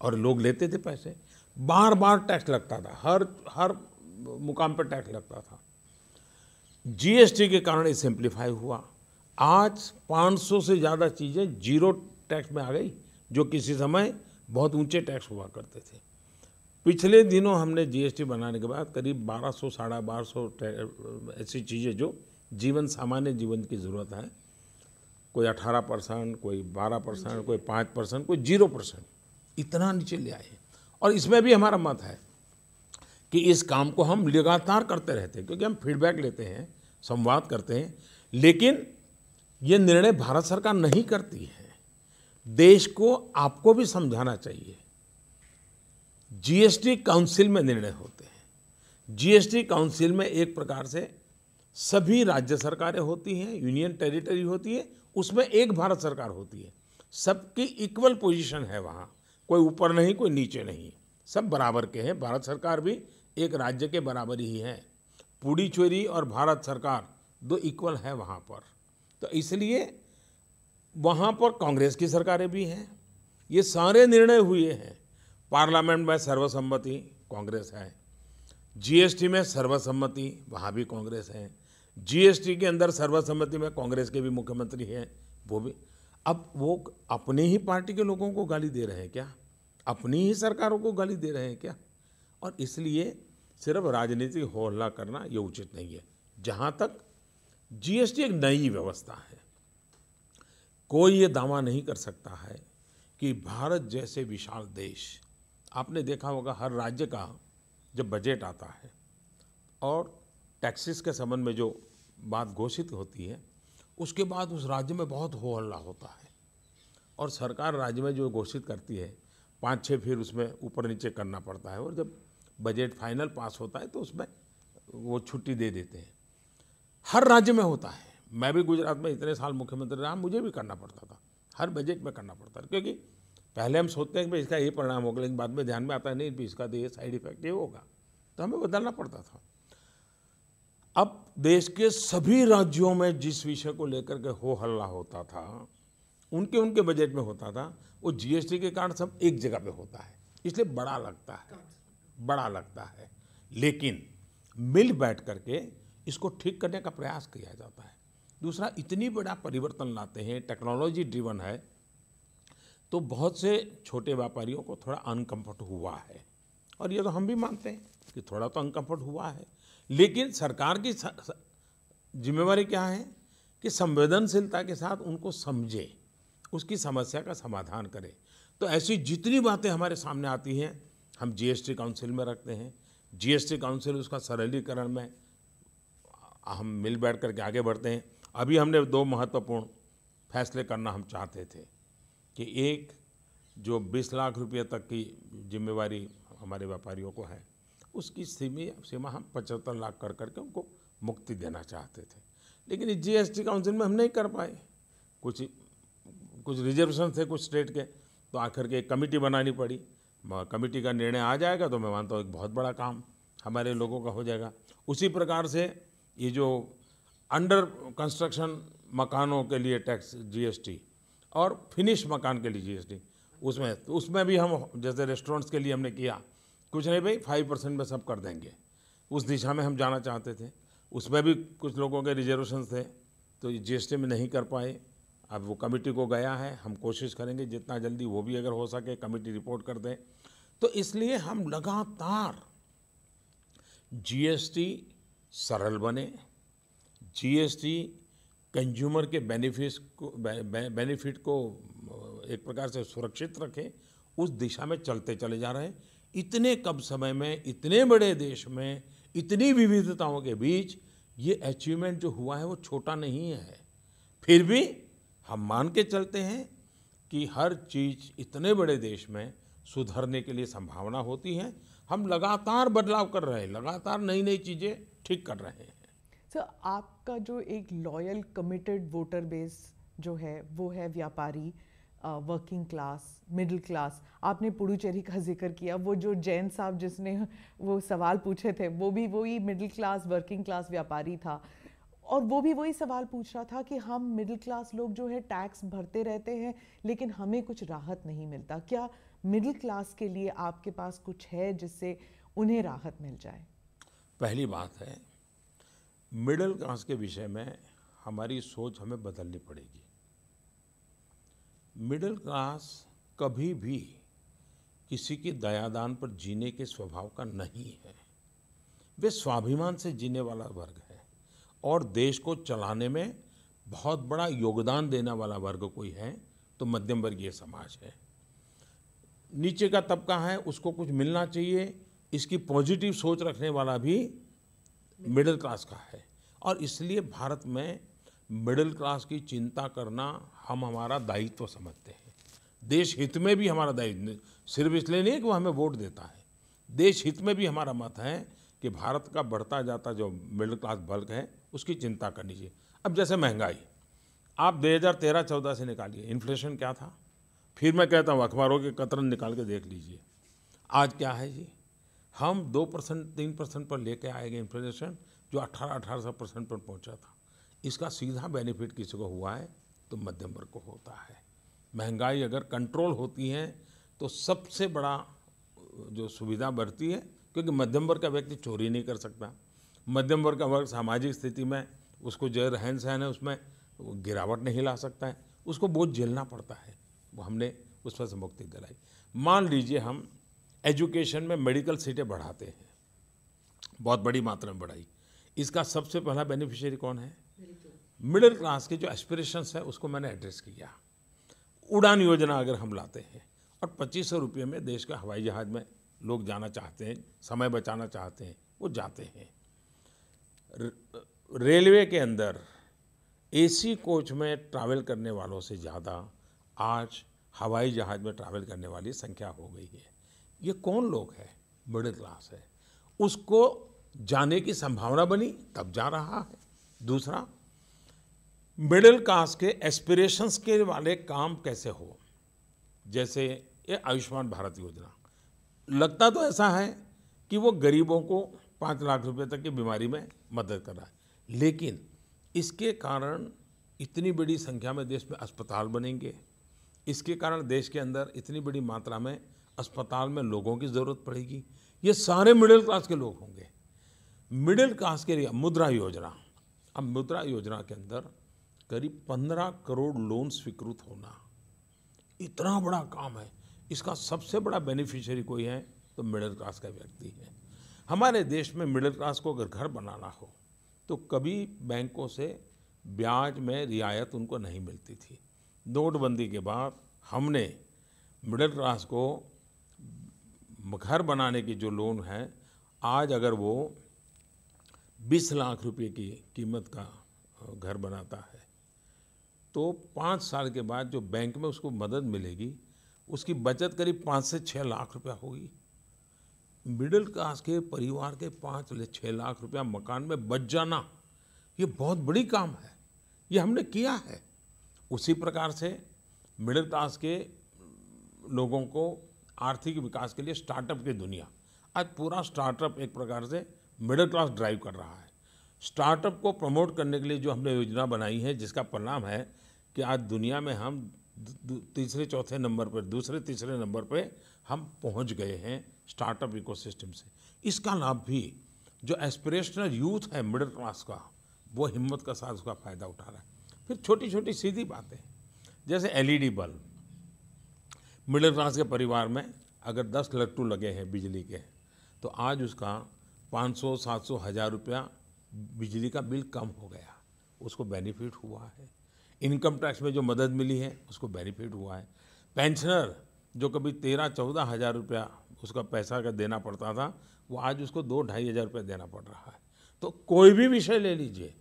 और लोग लेते थे पैसे। बार बार टैक्स लगता था, हर मुकाम पर टैक्स लगता था। GST के कारण ये सिंप्लीफाई हुआ। आज 500 से ज़्यादा चीज़ें जीरो टैक्स में आ गई, जो किसी समय बहुत ऊंचे टैक्स हुआ करते थे। पिछले दिनों हमने जीएसटी बनाने के बाद करीब 1200 साढ़े 1200 ऐसी चीज़ें जो जीवन सामान्य जीवन की ज़रूरत है, कोई 18%, कोई 12%, कोई 5%, कोई 0%, इतना नीचे ले आए। और इसमें भी हमारा मत है कि इस काम को हम लगातार करते रहते हैं, क्योंकि हम फीडबैक लेते हैं, संवाद करते हैं, लेकिन ये निर्णय भारत सरकार नहीं करती है। देश को आपको भी समझाना चाहिए। जीएसटी काउंसिल में निर्णय होते हैं। जीएसटी काउंसिल में एक प्रकार से सभी राज्य सरकारें होती हैं, यूनियन टेरिटरी होती है, उसमें एक भारत सरकार होती है। सबकी इक्वल पोजीशन है वहाँ, कोई ऊपर नहीं, कोई नीचे नहीं, सब बराबर के हैं। भारत सरकार भी एक राज्य के बराबर ही है। पुडुचेरी और भारत सरकार दो इक्वल है वहाँ पर। तो इसलिए वहाँ पर कांग्रेस की सरकारें भी हैं। ये सारे निर्णय हुए हैं। पार्लियामेंट में सर्वसम्मति कांग्रेस है, जीएसटी में सर्वसम्मति वहाँ भी कांग्रेस है, जीएसटी के अंदर सर्वसम्मति में कांग्रेस के भी मुख्यमंत्री हैं, वो भी। अब वो अपनी ही पार्टी के लोगों को गाली दे रहे हैं क्या? अपनी ही सरकारों को गाली दे रहे हैं क्या? और इसलिए सिर्फ राजनीतिक हो हल्ला करना ये उचित नहीं है। जहाँ तक जीएसटी एक नई व्यवस्था है, कोई ये दावा नहीं कर सकता है कि भारत जैसे विशाल देश, आपने देखा होगा हर राज्य का जब बजट आता है और टैक्सेस के संबंध में जो बात घोषित होती है, उसके बाद उस राज्य में बहुत हो हल्ला होता है और सरकार राज्य में जो घोषित करती है 5-6 फिर उसमें ऊपर नीचे करना पड़ता है और जब बजट फाइनल पास होता है तो उसमें वो छुट्टी दे देते हैं। हर राज्य में होता है। मैं भी गुजरात में इतने साल मुख्यमंत्री रहा, मुझे भी करना पड़ता था, हर बजट में करना पड़ता था, क्योंकि पहले हम सोचते हैं कि इसका ये परिणाम होगा, लेकिन बाद में ध्यान में आता है नहीं इसका तो ये साइड इफेक्ट ये होगा, तो हमें बदलना पड़ता था। अब देश के सभी राज्यों में जिस विषय को लेकर के हो हल्ला होता था, उनके उनके बजट में होता था, वो जीएसटी के कारण सब एक जगह पे होता है, इसलिए बड़ा लगता है। लेकिन मिल बैठ करके इसको ठीक करने का प्रयास किया जाता है। दूसरा, इतनी बड़ा परिवर्तन लाते हैं, टेक्नोलॉजी ड्रिवन है, तो बहुत से छोटे व्यापारियों को थोड़ा अनकंफर्ट हुआ है और ये तो हम भी मानते हैं कि थोड़ा तो अनकंफर्ट हुआ है। लेकिन सरकार की जिम्मेवारी क्या है कि संवेदनशीलता के साथ उनको समझे, उसकी समस्या का समाधान करे। तो ऐसी जितनी बातें हमारे सामने आती हैं हम जीएसटी काउंसिल में रखते हैं। जीएसटी काउंसिल उसका सरलीकरण में हम मिल बैठ करके आगे बढ़ते हैं। अभी हमने 2 महत्वपूर्ण फैसले करना हम चाहते थे कि एक, जो 20 लाख रुपये तक की जिम्मेवारी हमारे व्यापारियों को है, उसकी सीमा हम 75 लाख कर करके उनको मुक्ति देना चाहते थे। लेकिन इस जीएसटी काउंसिल में हम नहीं कर पाए, कुछ रिजर्वेशन थे कुछ स्टेट के, तो आखिर के एक कमेटी बनानी पड़ी। कमेटी का निर्णय आ जाएगा तो मैं मानता हूँ एक बहुत बड़ा काम हमारे लोगों का हो जाएगा। उसी प्रकार से ये जो अंडर कंस्ट्रक्शन मकानों के लिए टैक्स जीएसटी और फिनिश मकान के लिए जीएसटी, उसमें भी हम जैसे रेस्टोरेंट्स के लिए हमने किया, कुछ नहीं भाई 5% में सब कर देंगे, उस दिशा में हम जाना चाहते थे। उसमें भी कुछ लोगों के रिजर्वेशन थे तो ये जीएसटी में नहीं कर पाए। अब वो कमेटी को गया है, हम कोशिश करेंगे जितना जल्दी वो भी अगर हो सके कमेटी रिपोर्ट कर दें। तो इसलिए हम लगातार जीएसटी सरल बने, जीएसटी कंज्यूमर के बेनिफिट को एक प्रकार से सुरक्षित रखें, उस दिशा में चलते चले जा रहे हैं। इतने कम समय में, इतने बड़े देश में, इतनी विविधताओं के बीच ये अचीवमेंट जो हुआ है वो छोटा नहीं है। फिर भी हम मान के चलते हैं कि हर चीज़ इतने बड़े देश में सुधरने के लिए संभावना होती है। हम लगातार बदलाव कर रहे हैं, लगातार नई नई चीज़ें ठीक कर रहे हैं। सर, आपका जो एक लॉयल कमिटेड वोटर बेस जो है वो है व्यापारी, वर्किंग क्लास, मिडिल क्लास। आपने पुडुचेरी का जिक्र किया, वो जो जैन साहब जिसने वो सवाल पूछे थे वो भी वही मिडिल क्लास वर्किंग क्लास व्यापारी था, और वो भी वही सवाल पूछ रहा था कि हम मिडिल क्लास लोग जो है टैक्स भरते रहते हैं लेकिन हमें कुछ राहत नहीं मिलता। क्या मिडिल क्लास के लिए आपके पास कुछ है जिससे उन्हें राहत मिल जाए? पहली बात है, मिडिल क्लास के विषय में हमारी सोच हमें बदलनी पड़ेगी। मिडिल क्लास कभी भी किसी की दयादान पर जीने के स्वभाव का नहीं है। वे स्वाभिमान से जीने वाला वर्ग है और देश को चलाने में बहुत बड़ा योगदान देने वाला वर्ग कोई है तो मध्यम वर्गीय समाज है। नीचे का तबका है, उसको कुछ मिलना चाहिए, इसकी पॉजिटिव सोच रखने वाला भी मिडिल क्लास का है। और इसलिए भारत में मिडिल क्लास की चिंता करना हम हमारा दायित्व समझते हैं। देश हित में भी हमारा दायित्व, सिर्फ इसलिए नहीं कि वो हमें वोट देता है, देश हित में भी हमारा मत है कि भारत का बढ़ता जाता जो मिडिल क्लास वर्ग है उसकी चिंता करनी चाहिए। अब जैसे महंगाई आप 2013-14 से निकालिए, इन्फ्लेशन क्या था, फिर मैं कहता हूँ अखबारों के कतरन निकाल के देख लीजिए आज क्या है जी। हम 2% 3% पर लेके आएंगे इन्फ्लेशन, जो 18% पर पहुँचा था। इसका सीधा बेनिफिट किसी को हुआ है तो मध्यम वर्ग को होता है। महंगाई अगर कंट्रोल होती है तो सबसे बड़ा जो सुविधा बढ़ती है, क्योंकि मध्यम वर्ग का व्यक्ति चोरी नहीं कर सकता। मध्यम वर्ग का वर्ग सामाजिक स्थिति में उसको जो रहन सहन है उसमें गिरावट नहीं ला सकता है, उसको बोझ झेलना पड़ता है। वो हमने उस पर से मुक्ति दिलाई। मान लीजिए हम एजुकेशन में मेडिकल सीटें बढ़ाते हैं, बहुत बड़ी मात्रा में बढ़ाई, इसका सबसे पहला बेनिफिशियरी कौन है? मिडिल क्लास के जो एस्पिरेशंस है उसको मैंने एड्रेस किया। उड़ान योजना अगर हम लाते हैं और 2500 रुपये में देश के हवाई जहाज़ में लोग जाना चाहते हैं, समय बचाना चाहते हैं, वो जाते हैं। रेलवे के अंदर एसी कोच में ट्रैवल करने वालों से ज़्यादा आज हवाई जहाज़ में ट्रैवल करने वाली संख्या हो गई है। ये कौन लोग हैं? मिडिल क्लास है, उसको जाने की संभावना बनी तब जा रहा है। दूसरा, मिडिल क्लास के एस्पिरेशंस के वाले काम कैसे हो, जैसे ये आयुष्मान भारत योजना, लगता तो ऐसा है कि वो गरीबों को 5 लाख रुपए तक की बीमारी में मदद कर रहा है, लेकिन इसके कारण इतनी बड़ी संख्या में देश में अस्पताल बनेंगे, इसके कारण देश के अंदर इतनी बड़ी मात्रा में अस्पताल में लोगों की ज़रूरत पड़ेगी। ये सारे मिडिल क्लास के लोग होंगे। मिडिल क्लास के लिए मुद्रा योजना, अब मुद्रा योजना के अंदर करीब 15 करोड़ लोन स्वीकृत होना, इतना बड़ा काम है। इसका सबसे बड़ा बेनिफिशियरी कोई है तो मिडिल क्लास का व्यक्ति है। हमारे देश में मिडिल क्लास को अगर घर बनाना हो तो कभी बैंकों से ब्याज में रियायत उनको नहीं मिलती थी। नोटबंदी के बाद हमने मिडिल क्लास को घर बनाने की जो लोन है, आज अगर वो 20 लाख रुपए की कीमत का घर बनाता है तो 5 साल के बाद जो बैंक में उसको मदद मिलेगी, उसकी बचत करीब 5 से 6 लाख रुपया होगी। मिडिल क्लास के परिवार के 5 से 6 लाख रुपया मकान में बच जाना, ये बहुत बड़ी काम है, ये हमने किया है। उसी प्रकार से मिडिल क्लास के लोगों को आर्थिक विकास के लिए स्टार्टअप की दुनिया, आज पूरा स्टार्टअप एक प्रकार से मिडिल क्लास ड्राइव कर रहा है। स्टार्टअप को प्रमोट करने के लिए जो हमने योजना बनाई है, जिसका परिणाम है कि आज दुनिया में हम तीसरे चौथे नंबर पर, दूसरे तीसरे नंबर पे हम पहुंच गए हैं स्टार्टअप इकोसिस्टम से। इसका लाभ भी जो एस्पिरेशनल यूथ है मिडिल क्लास का, वो हिम्मत का साथ उसका फ़ायदा उठा रहा है। फिर छोटी छोटी सीधी बातें, जैसे एलईडी बल्ब, मिडिल क्लास के परिवार में अगर 10 लट्टू लगे हैं बिजली के, तो आज उसका 500, 700, 1000 रुपया बिजली का बिल कम हो गया, उसको बेनिफिट हुआ है। इनकम टैक्स में जो मदद मिली है उसको बेनिफिट हुआ है। पेंशनर जो कभी 13-14 हज़ार रुपया उसका पैसा का देना पड़ता था, वो आज उसको 2-2.5 हज़ार रुपये देना पड़ रहा है। तो कोई भी विषय ले लीजिए,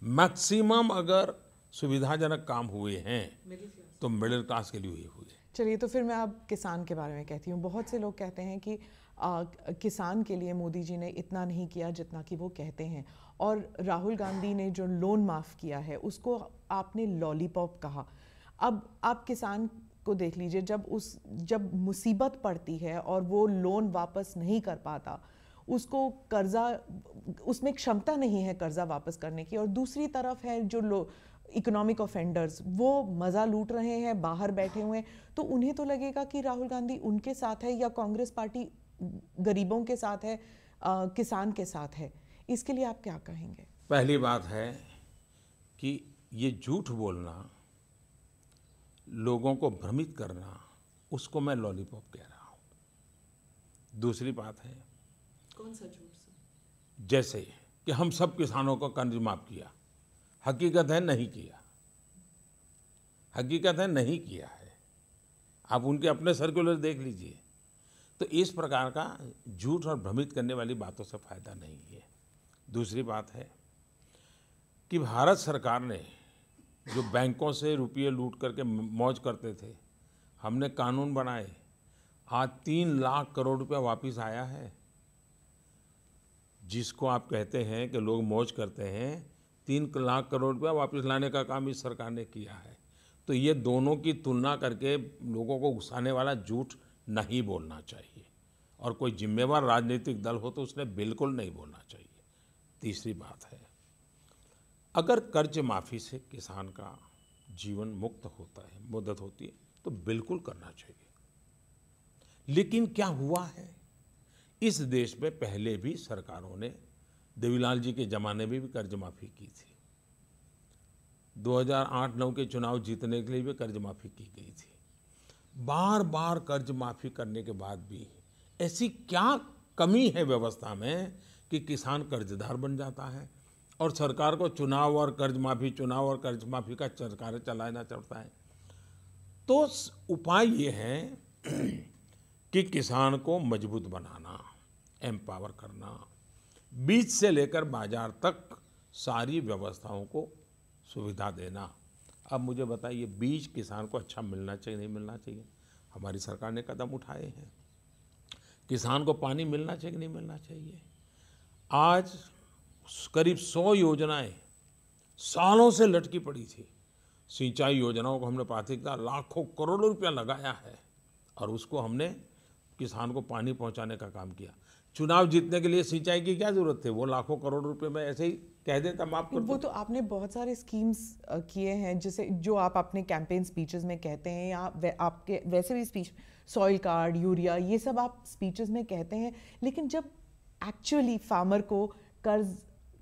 मैक्सिमम अगर सुविधाजनक काम हुए हैं तो मिडिल क्लास के लिए ही हुए। चलिए, तो फिर मैं अब किसान के बारे में कहती हूँ। बहुत से लोग कहते हैं कि किसान के लिए मोदी जी ने इतना नहीं किया जितना कि वो कहते हैं, और राहुल गांधी ने जो लोन माफ़ किया है उसको आपने लॉलीपॉप कहा। अब आप किसान को देख लीजिए, जब मुसीबत पड़ती है और वो लोन वापस नहीं कर पाता, उसको कर्जा, उसमें क्षमता नहीं है कर्जा वापस करने की, और दूसरी तरफ है जो इकोनॉमिक ऑफेंडर्स, वो मज़ा लूट रहे हैं, बाहर बैठे हुए हैं, तो उन्हें तो लगेगा कि राहुल गांधी उनके साथ है या कांग्रेस पार्टी गरीबों के साथ है, किसान के साथ है। इसके लिए आप क्या कहेंगे? पहली बात है कि ये झूठ बोलना, लोगों को भ्रमित करना, उसको मैं लॉलीपॉप कह रहा हूँ। दूसरी बात है, कौन सा झूठ सर? जैसे कि हम सब किसानों को कर्ज माफ किया, हकीकत है नहीं किया, हकीकत है नहीं किया है। आप उनके अपने सर्कुलर देख लीजिए। तो इस प्रकार का झूठ और भ्रमित करने वाली बातों से फायदा नहीं है। दूसरी बात है कि भारत सरकार ने जो बैंकों से रुपये लूट करके मौज करते थे, हमने कानून बनाए, आज 3 लाख करोड़ रुपया वापस आया है। जिसको आप कहते हैं कि लोग मौज करते हैं, 3 लाख करोड़ रुपया वापस लाने का काम इस सरकार ने किया है। तो ये दोनों की तुलना करके लोगों को उकसाने वाला झूठ नहीं बोलना चाहिए, और कोई जिम्मेवार राजनीतिक दल हो तो उसने बिल्कुल नहीं बोलना चाहिए। तीसरी बात है, अगर कर्ज माफ़ी से किसान का जीवन मुक्त होता है, मदद होती है, तो बिल्कुल करना चाहिए। लेकिन क्या हुआ है, इस देश में पहले भी सरकारों ने, देवीलाल जी के ज़माने में भी कर्ज माफ़ी की थी, 2008-9 के चुनाव जीतने के लिए भी कर्ज माफ़ी की गई थी। बार बार कर्ज माफ़ी करने के बाद भी ऐसी क्या कमी है व्यवस्था में कि किसान कर्जदार बन जाता है और सरकार को चुनाव और कर्ज माफ़ी का सरकार चलाना चलता है। तो उपाय ये है कि किसान को मजबूत बनाना, एम्पावर करना, बीज से लेकर बाजार तक सारी व्यवस्थाओं को सुविधा देना। अब मुझे बताइए, बीज किसान को अच्छा मिलना चाहिए नहीं मिलना चाहिए? हमारी सरकार ने कदम उठाए हैं। किसान को पानी मिलना चाहिए नहीं मिलना चाहिए? आज करीब 100 योजनाएं सालों से लटकी पड़ी थी। सिंचाई योजनाओं को हमने प्राथमिकता, लाखों करोड़ों रुपया लगाया है और उसको हमने किसान को पानी पहुंचाने का काम किया। चुनाव जीतने के लिए सिंचाई की क्या जरूरत थी? वो लाखों करोड़ रुपए में ऐसे ही कह देता माफ कर। वो तो आपने बहुत सारे स्कीम्स किए हैं, जैसे जो आप अपने कैंपेन स्पीचेस में कहते हैं, या आपके वैसे भी स्पीच, सॉइल कार्ड, यूरिया, ये सब आप स्पीचेस में कहते हैं, लेकिन जब एक्चुअली फार्मर को कर्ज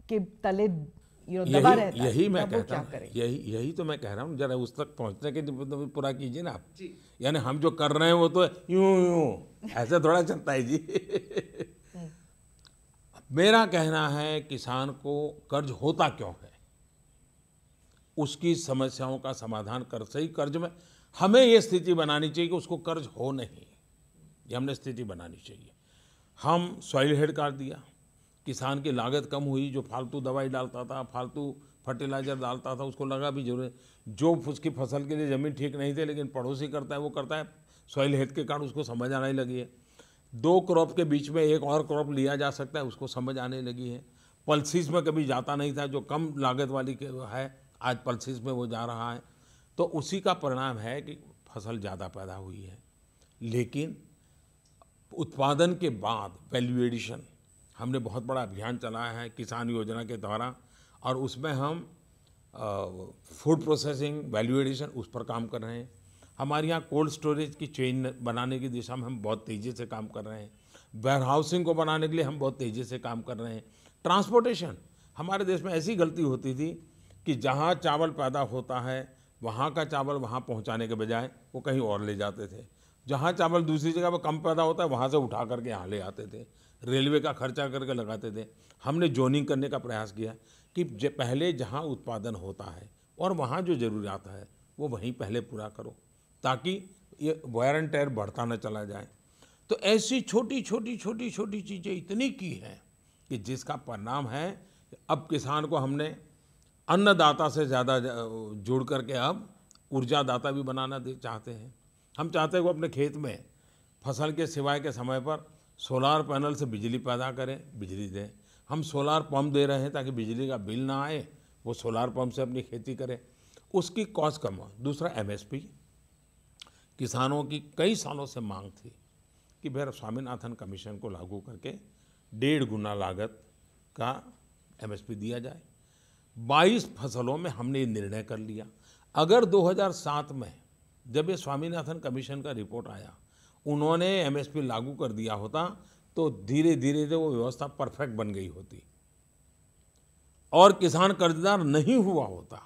के तले दबा रहता है, यही मैं तब वो कहता क्या करें? यही तो मैं कह रहा हूँ, जरा उस तक पहुँचने के लिए पूरा कीजिए ना आप। यानी हम जो कर रहे हैं वो तो यूं ऐसे थोड़ा चलता है जी। मेरा कहना है, किसान को कर्ज होता क्यों है, उसकी समस्याओं का समाधान कर, सही कर्ज में हमें ये स्थिति बनानी चाहिए कि उसको कर्ज हो नहीं, ये हमने स्थिति बनानी चाहिए। हम सॉइल हेल्थ कार्ड दिया, किसान की लागत कम हुई, जो फालतू दवाई डालता था, फालतू फर्टिलाइजर डालता था, उसको लगा भी जरूर, जो उसकी फसल के लिए ज़मीन ठीक नहीं थे लेकिन पड़ोसी करता है वो करता है, सॉइल हेल्थ के कारण उसको समझ आने लगी है। 2 क्रॉप के बीच में एक और क्रॉप लिया जा सकता है, उसको समझ आने लगी है। पल्सिस में कभी जाता नहीं था, जो कम लागत वाली है, आज पल्सिस में वो जा रहा है। तो उसी का परिणाम है कि फसल ज़्यादा पैदा हुई है। लेकिन उत्पादन के बाद वैल्यू एडिशन, हमने बहुत बड़ा अभियान चलाया है किसान योजना के द्वारा, और उसमें हम फूड प्रोसेसिंग, वैल्यू एडिशन, उस पर काम कर रहे हैं। हमारे यहाँ कोल्ड स्टोरेज की चेन बनाने की दिशा में हम बहुत तेज़ी से काम कर रहे हैं। वेयर हाउसिंग को बनाने के लिए हम बहुत तेज़ी से काम कर रहे हैं। ट्रांसपोर्टेशन, हमारे देश में ऐसी गलती होती थी कि जहाँ चावल पैदा होता है वहाँ का चावल वहाँ पहुँचाने के बजाय वो कहीं और ले जाते थे। जहाँ चावल दूसरी जगह पर कम पैदा होता है वहाँ से उठा करके यहाँ ले आते थे, रेलवे का खर्चा करके लगाते थे। हमने जोनिंग करने का प्रयास किया कि पहले जहाँ उत्पादन होता है और वहाँ जो ज़रूरियात है वो वहीं पहले पूरा करो, ताकि ये वायर एंड टेयर बढ़ता न चला जाए। तो ऐसी छोटी छोटी चीज़ें इतनी की हैं कि जिसका परिणाम है अब किसान को हमने अन्नदाता से ज़्यादा जोड़ करके अब ऊर्जादाता भी बनाना चाहते हैं। हम चाहते हैं वो अपने खेत में फसल के सिवाय के समय पर सोलार पैनल से बिजली पैदा करें, बिजली दें। हम सोलार पंप दे रहे हैं ताकि बिजली का बिल ना आए, वो सोलार पंप से अपनी खेती करें, उसकी कॉस्ट कम हो। दूसरा एमएसपी, किसानों की कई सालों से मांग थी कि भाई स्वामीनाथन कमीशन को लागू करके 1.5 गुना लागत का एमएसपी दिया जाए। 22 फसलों में हमने ये निर्णय कर लिया। अगर 2007 में जब ये स्वामीनाथन कमीशन का रिपोर्ट आया, उन्होंने एमएसपी लागू कर दिया होता तो धीरे धीरे वो व्यवस्था परफेक्ट बन गई होती और किसान कर्जदार नहीं हुआ होता।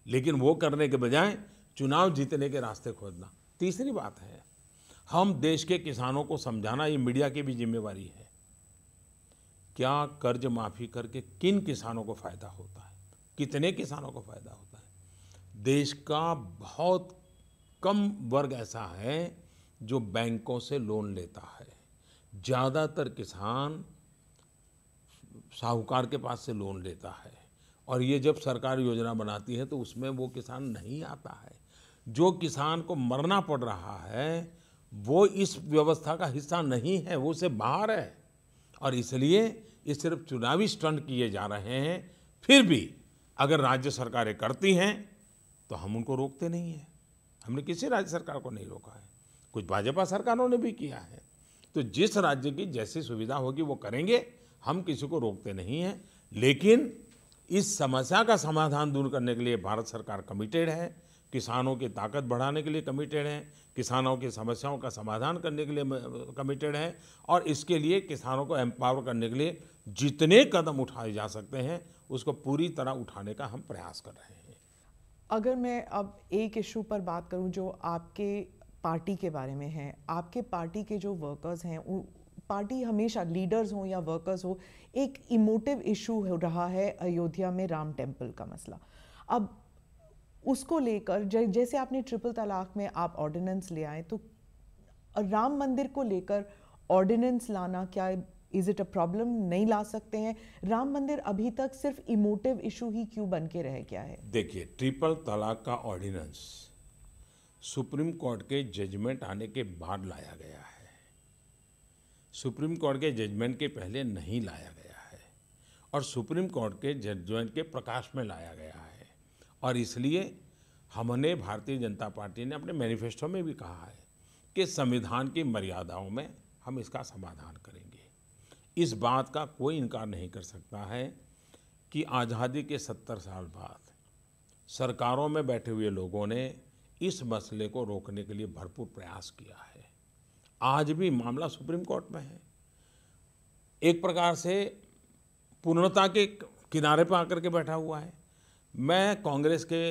लेकिन वो करने के बजाय चुनाव जीतने के रास्ते खोजना। तीसरी बात है, हम देश के किसानों को समझाना, ये मीडिया की भी जिम्मेवारी है। क्या कर्ज माफी करके किन किसानों को फायदा होता है, कितने किसानों को फायदा होता है। देश का बहुत कम वर्ग ऐसा है जो बैंकों से लोन लेता है। ज़्यादातर किसान साहूकार के पास से लोन लेता है, और ये जब सरकार योजना बनाती है तो उसमें वो किसान नहीं आता है। जो किसान को मरना पड़ रहा है वो इस व्यवस्था का हिस्सा नहीं है, वो उससे बाहर है। और इसलिए ये सिर्फ चुनावी स्टंट किए जा रहे हैं। फिर भी अगर राज्य सरकारें करती हैं तो हम उनको रोकते नहीं हैं। हमने किसी राज्य सरकार को नहीं रोका है, कुछ भाजपा सरकारों ने भी किया है। तो जिस राज्य की जैसी सुविधा होगी वो करेंगे, हम किसी को रोकते नहीं हैं। लेकिन इस समस्या का समाधान दूर करने के लिए भारत सरकार कमिटेड है, किसानों की ताकत बढ़ाने के लिए कमिटेड है, किसानों की समस्याओं का समाधान करने के लिए कमिटेड है, और इसके लिए किसानों को एम्पावर करने के लिए जितने कदम उठाए जा सकते हैं उसको पूरी तरह उठाने का हम प्रयास कर रहे हैं। अगर मैं अब एक इशू पर बात करूं जो आपके पार्टी के बारे में है, आपके पार्टी के जो वर्कर्स हैं, पार्टी हमेशा लीडर्स हो या वर्कर्स हो, एक इमोटिव इशू हो रहा है अयोध्या में राम टेम्पल का मसला। अब उसको लेकर जैसे आपने ट्रिपल तलाक में आप ऑर्डिनेंस ले आए, तो राम मंदिर को लेकर ऑर्डिनेंस लाना क्या इज इट अ प्रॉब्लम? नहीं ला सकते हैं? राम मंदिर अभी तक सिर्फ इमोटिव इशू ही क्यों बन के रह गया है? देखिए, ट्रिपल तलाक का ऑर्डिनेंस सुप्रीम कोर्ट के जजमेंट आने के बाद लाया गया है। सुप्रीम कोर्ट के जजमेंट के पहले नहीं लाया गया है, और सुप्रीम कोर्ट के जजमेंट के प्रकाश में लाया गया है। और इसलिए हमने, भारतीय जनता पार्टी ने अपने मैनिफेस्टो में भी कहा है कि संविधान की मर्यादाओं में हम इसका समाधान करेंगे। इस बात का कोई इनकार नहीं कर सकता है कि आज़ादी के 70 साल बाद सरकारों में बैठे हुए लोगों ने इस मसले को रोकने के लिए भरपूर प्रयास किया है। आज भी मामला सुप्रीम कोर्ट में है। एक प्रकार से पूर्णता के किनारे पर आकर के बैठा हुआ है। मैं कांग्रेस के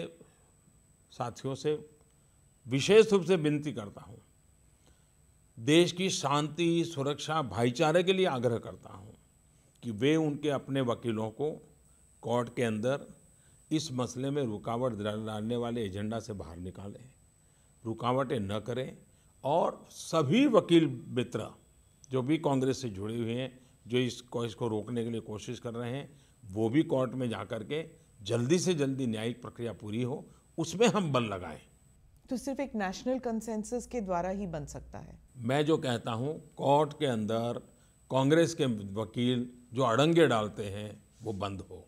साथियों से विशेष रूप से विनती करता हूं, देश की शांति, सुरक्षा, भाईचारे के लिए आग्रह करता हूं कि वे उनके अपने वकीलों को कोर्ट के अंदर इस मसले में रुकावट डालने वाले एजेंडा से बाहर निकालें, रुकावटें न करें, और सभी वकील मित्र जो भी कांग्रेस से जुड़े हुए हैं, जो इसको रोकने के लिए कोशिश कर रहे हैं, वो भी कोर्ट में जाकर के जल्दी से जल्दी न्यायिक प्रक्रिया पूरी हो, उसमें हम बल लगाएं। तो सिर्फ एक नेशनल कंसेंसस के द्वारा ही बन सकता है? मैं जो कहता हूं, कोर्ट के अंदर कांग्रेस के वकील जो अड़ंगे डालते हैं वो बंद हो,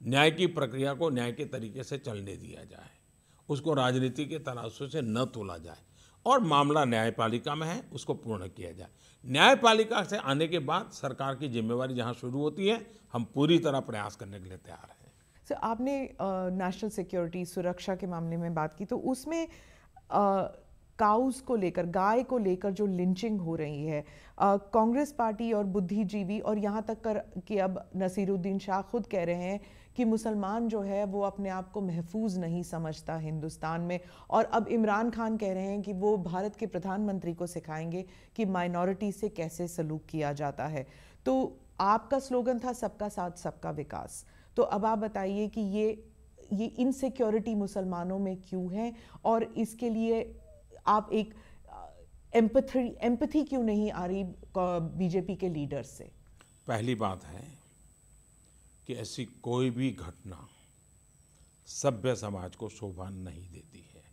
न्याय की प्रक्रिया को न्याय के तरीके से चलने दिया जाए, उसको राजनीति के तराजू से न तोला जाए, और मामला न्यायपालिका में है उसको पूर्ण किया जाए। न्यायपालिका से आने के बाद सरकार की जिम्मेवारी जहां शुरू होती है, हम पूरी तरह प्रयास करने के लिए तैयार हैं। सर, आपने नेशनल सिक्योरिटी, सुरक्षा के मामले में बात की, तो उसमें काउस को लेकर, गाय को लेकर जो लिंचिंग हो रही है, कांग्रेस पार्टी और बुद्धिजीवी, और यहाँ तक कर कि अब नसीरुद्दीन शाह खुद कह रहे हैं कि मुसलमान जो है वो अपने आप को महफूज नहीं समझता हिंदुस्तान में, और अब इमरान खान कह रहे हैं कि वो भारत के प्रधानमंत्री को सिखाएंगे कि माइनॉरिटी से कैसे सलूक किया जाता है। तो आपका स्लोगन था सबका साथ सबका विकास, तो अब आप बताइए कि ये इनसिक्योरिटी मुसलमानों में क्यों है, और इसके लिए आप एक एम्पैथी क्यों नहीं आ रही बीजेपी के लीडर्स से? पहली बात है कि ऐसी कोई भी घटना सभ्य समाज को शोभा नहीं देती है।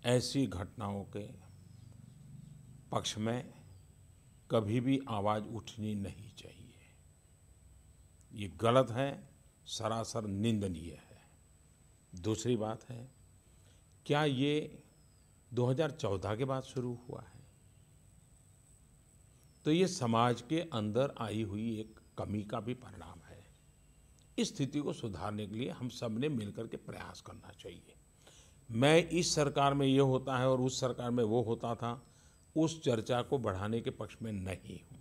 ऐसी घटनाओं के पक्ष में कभी भी आवाज़ उठनी नहीं चाहिए। ये गलत है, सरासर निंदनीय है। दूसरी बात है, क्या ये 2014 के बाद शुरू हुआ है? तो ये समाज के अंदर आई हुई एक कमी का भी परिणाम है। इस स्थिति को सुधारने के लिए हम सब ने मिलकर के प्रयास करना चाहिए। मैं इस सरकार में ये होता है और उस सरकार में वो होता था, उस चर्चा को बढ़ाने के पक्ष में नहीं हूँ।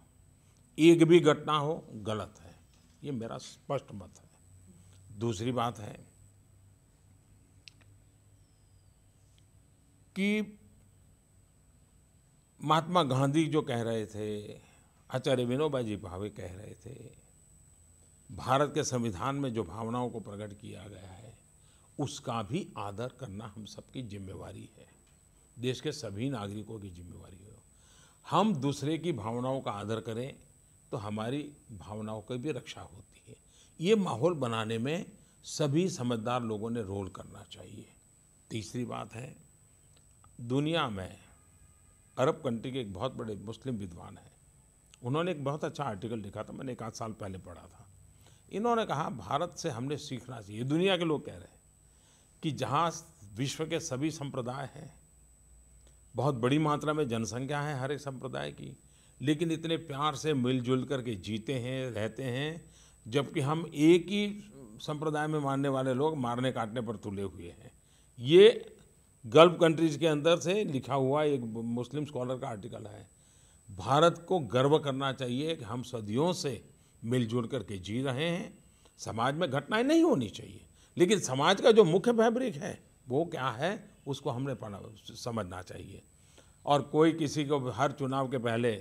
एक भी घटना हो गलत है, ये मेरा स्पष्ट मत है। दूसरी बात है कि महात्मा गांधी जो कह रहे थे, आचार्य विनोबा जी भावे कह रहे थे, भारत के संविधान में जो भावनाओं को प्रकट किया गया है, उसका भी आदर करना हम सबकी जिम्मेवारी है, देश के सभी नागरिकों की जिम्मेवारी है। हम दूसरे की भावनाओं का आदर करें तो हमारी भावनाओं की भी रक्षा होती है। ये माहौल बनाने में सभी समझदार लोगों ने रोल करना चाहिए। तीसरी बात है, दुनिया में अरब कंट्री के एक बहुत बड़े मुस्लिम विद्वान हैं, उन्होंने एक बहुत अच्छा आर्टिकल लिखा था, मैंने 1 साल पहले पढ़ा था। इन्होंने कहा भारत से हमने सीखना चाहिए, दुनिया के लोग कह रहे हैं कि जहाँ विश्व के सभी संप्रदाय हैं, बहुत बड़ी मात्रा में जनसंख्या है हर एक संप्रदाय की, लेकिन इतने प्यार से मिलजुल करके जीते हैं, रहते हैं, जबकि हम एक ही संप्रदाय में मानने वाले लोग मारने काटने पर तुले हुए हैं। ये गल्फ कंट्रीज के अंदर से लिखा हुआ एक मुस्लिम स्कॉलर का आर्टिकल है। भारत को गर्व करना चाहिए कि हम सदियों से मिलजुल करके जी रहे हैं। समाज में घटनाएं नहीं होनी चाहिए, लेकिन समाज का जो मुख्य फैब्रिक है वो क्या है, उसको हमने समझना चाहिए। और कोई किसी को हर चुनाव के पहले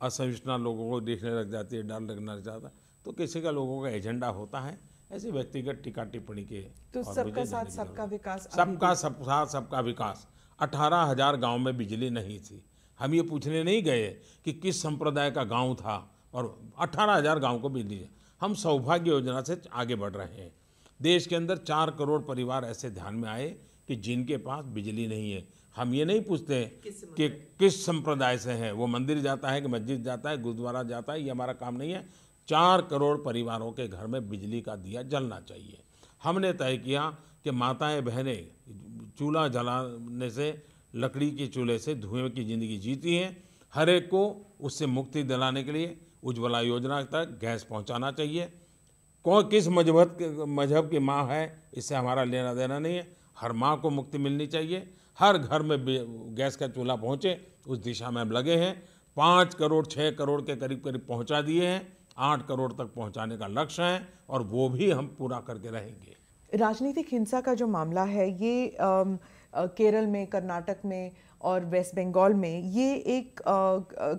असहिष्णुता लोगों को देखने लग जाती है, डर लगना लग जाता है, तो किसी का लोगों का एजेंडा होता है ऐसे व्यक्तिगत टीका टिप्पणी के। तो सबका साथ सबका विकास, सबका साथ सबका विकास। 18,000 गांव में बिजली नहीं थी। हम ये पूछने नहीं गए कि किस संप्रदाय का गांव था और 18,000 गांव को बिजली है। हम सौभाग्य योजना से आगे बढ़ रहे हैं। देश के अंदर 4 करोड़ परिवार ऐसे ध्यान में आए कि जिनके पास बिजली नहीं है। हम ये नहीं पूछते कि किस संप्रदाय से है, वो मंदिर जाता है कि मस्जिद जाता है, गुरुद्वारा जाता है, ये हमारा काम नहीं है। 4 करोड़ परिवारों के घर में बिजली का दिया जलना चाहिए। हमने तय किया कि माताएं बहनें चूल्हा जलाने से, लकड़ी के चूल्हे से धुएं की ज़िंदगी जीती हैं। हर एक को उससे मुक्ति दिलाने के लिए उज्ज्वला योजना तक गैस पहुंचाना चाहिए। कौन किस मजहब की माँ है, इससे हमारा लेना देना नहीं है। हर माँ को मुक्ति मिलनी चाहिए, हर घर में गैस का चूल्हा पहुँचे, उस दिशा में हम लगे हैं। 5 करोड़ 6 करोड़ के करीब करीब पहुँचा दिए हैं। 8 करोड़ तक पहुँचाने का लक्ष्य है और वो भी हम पूरा करके रहेंगे। राजनीतिक हिंसा का जो मामला है, ये केरल में, कर्नाटक में और वेस्ट बंगाल में ये एक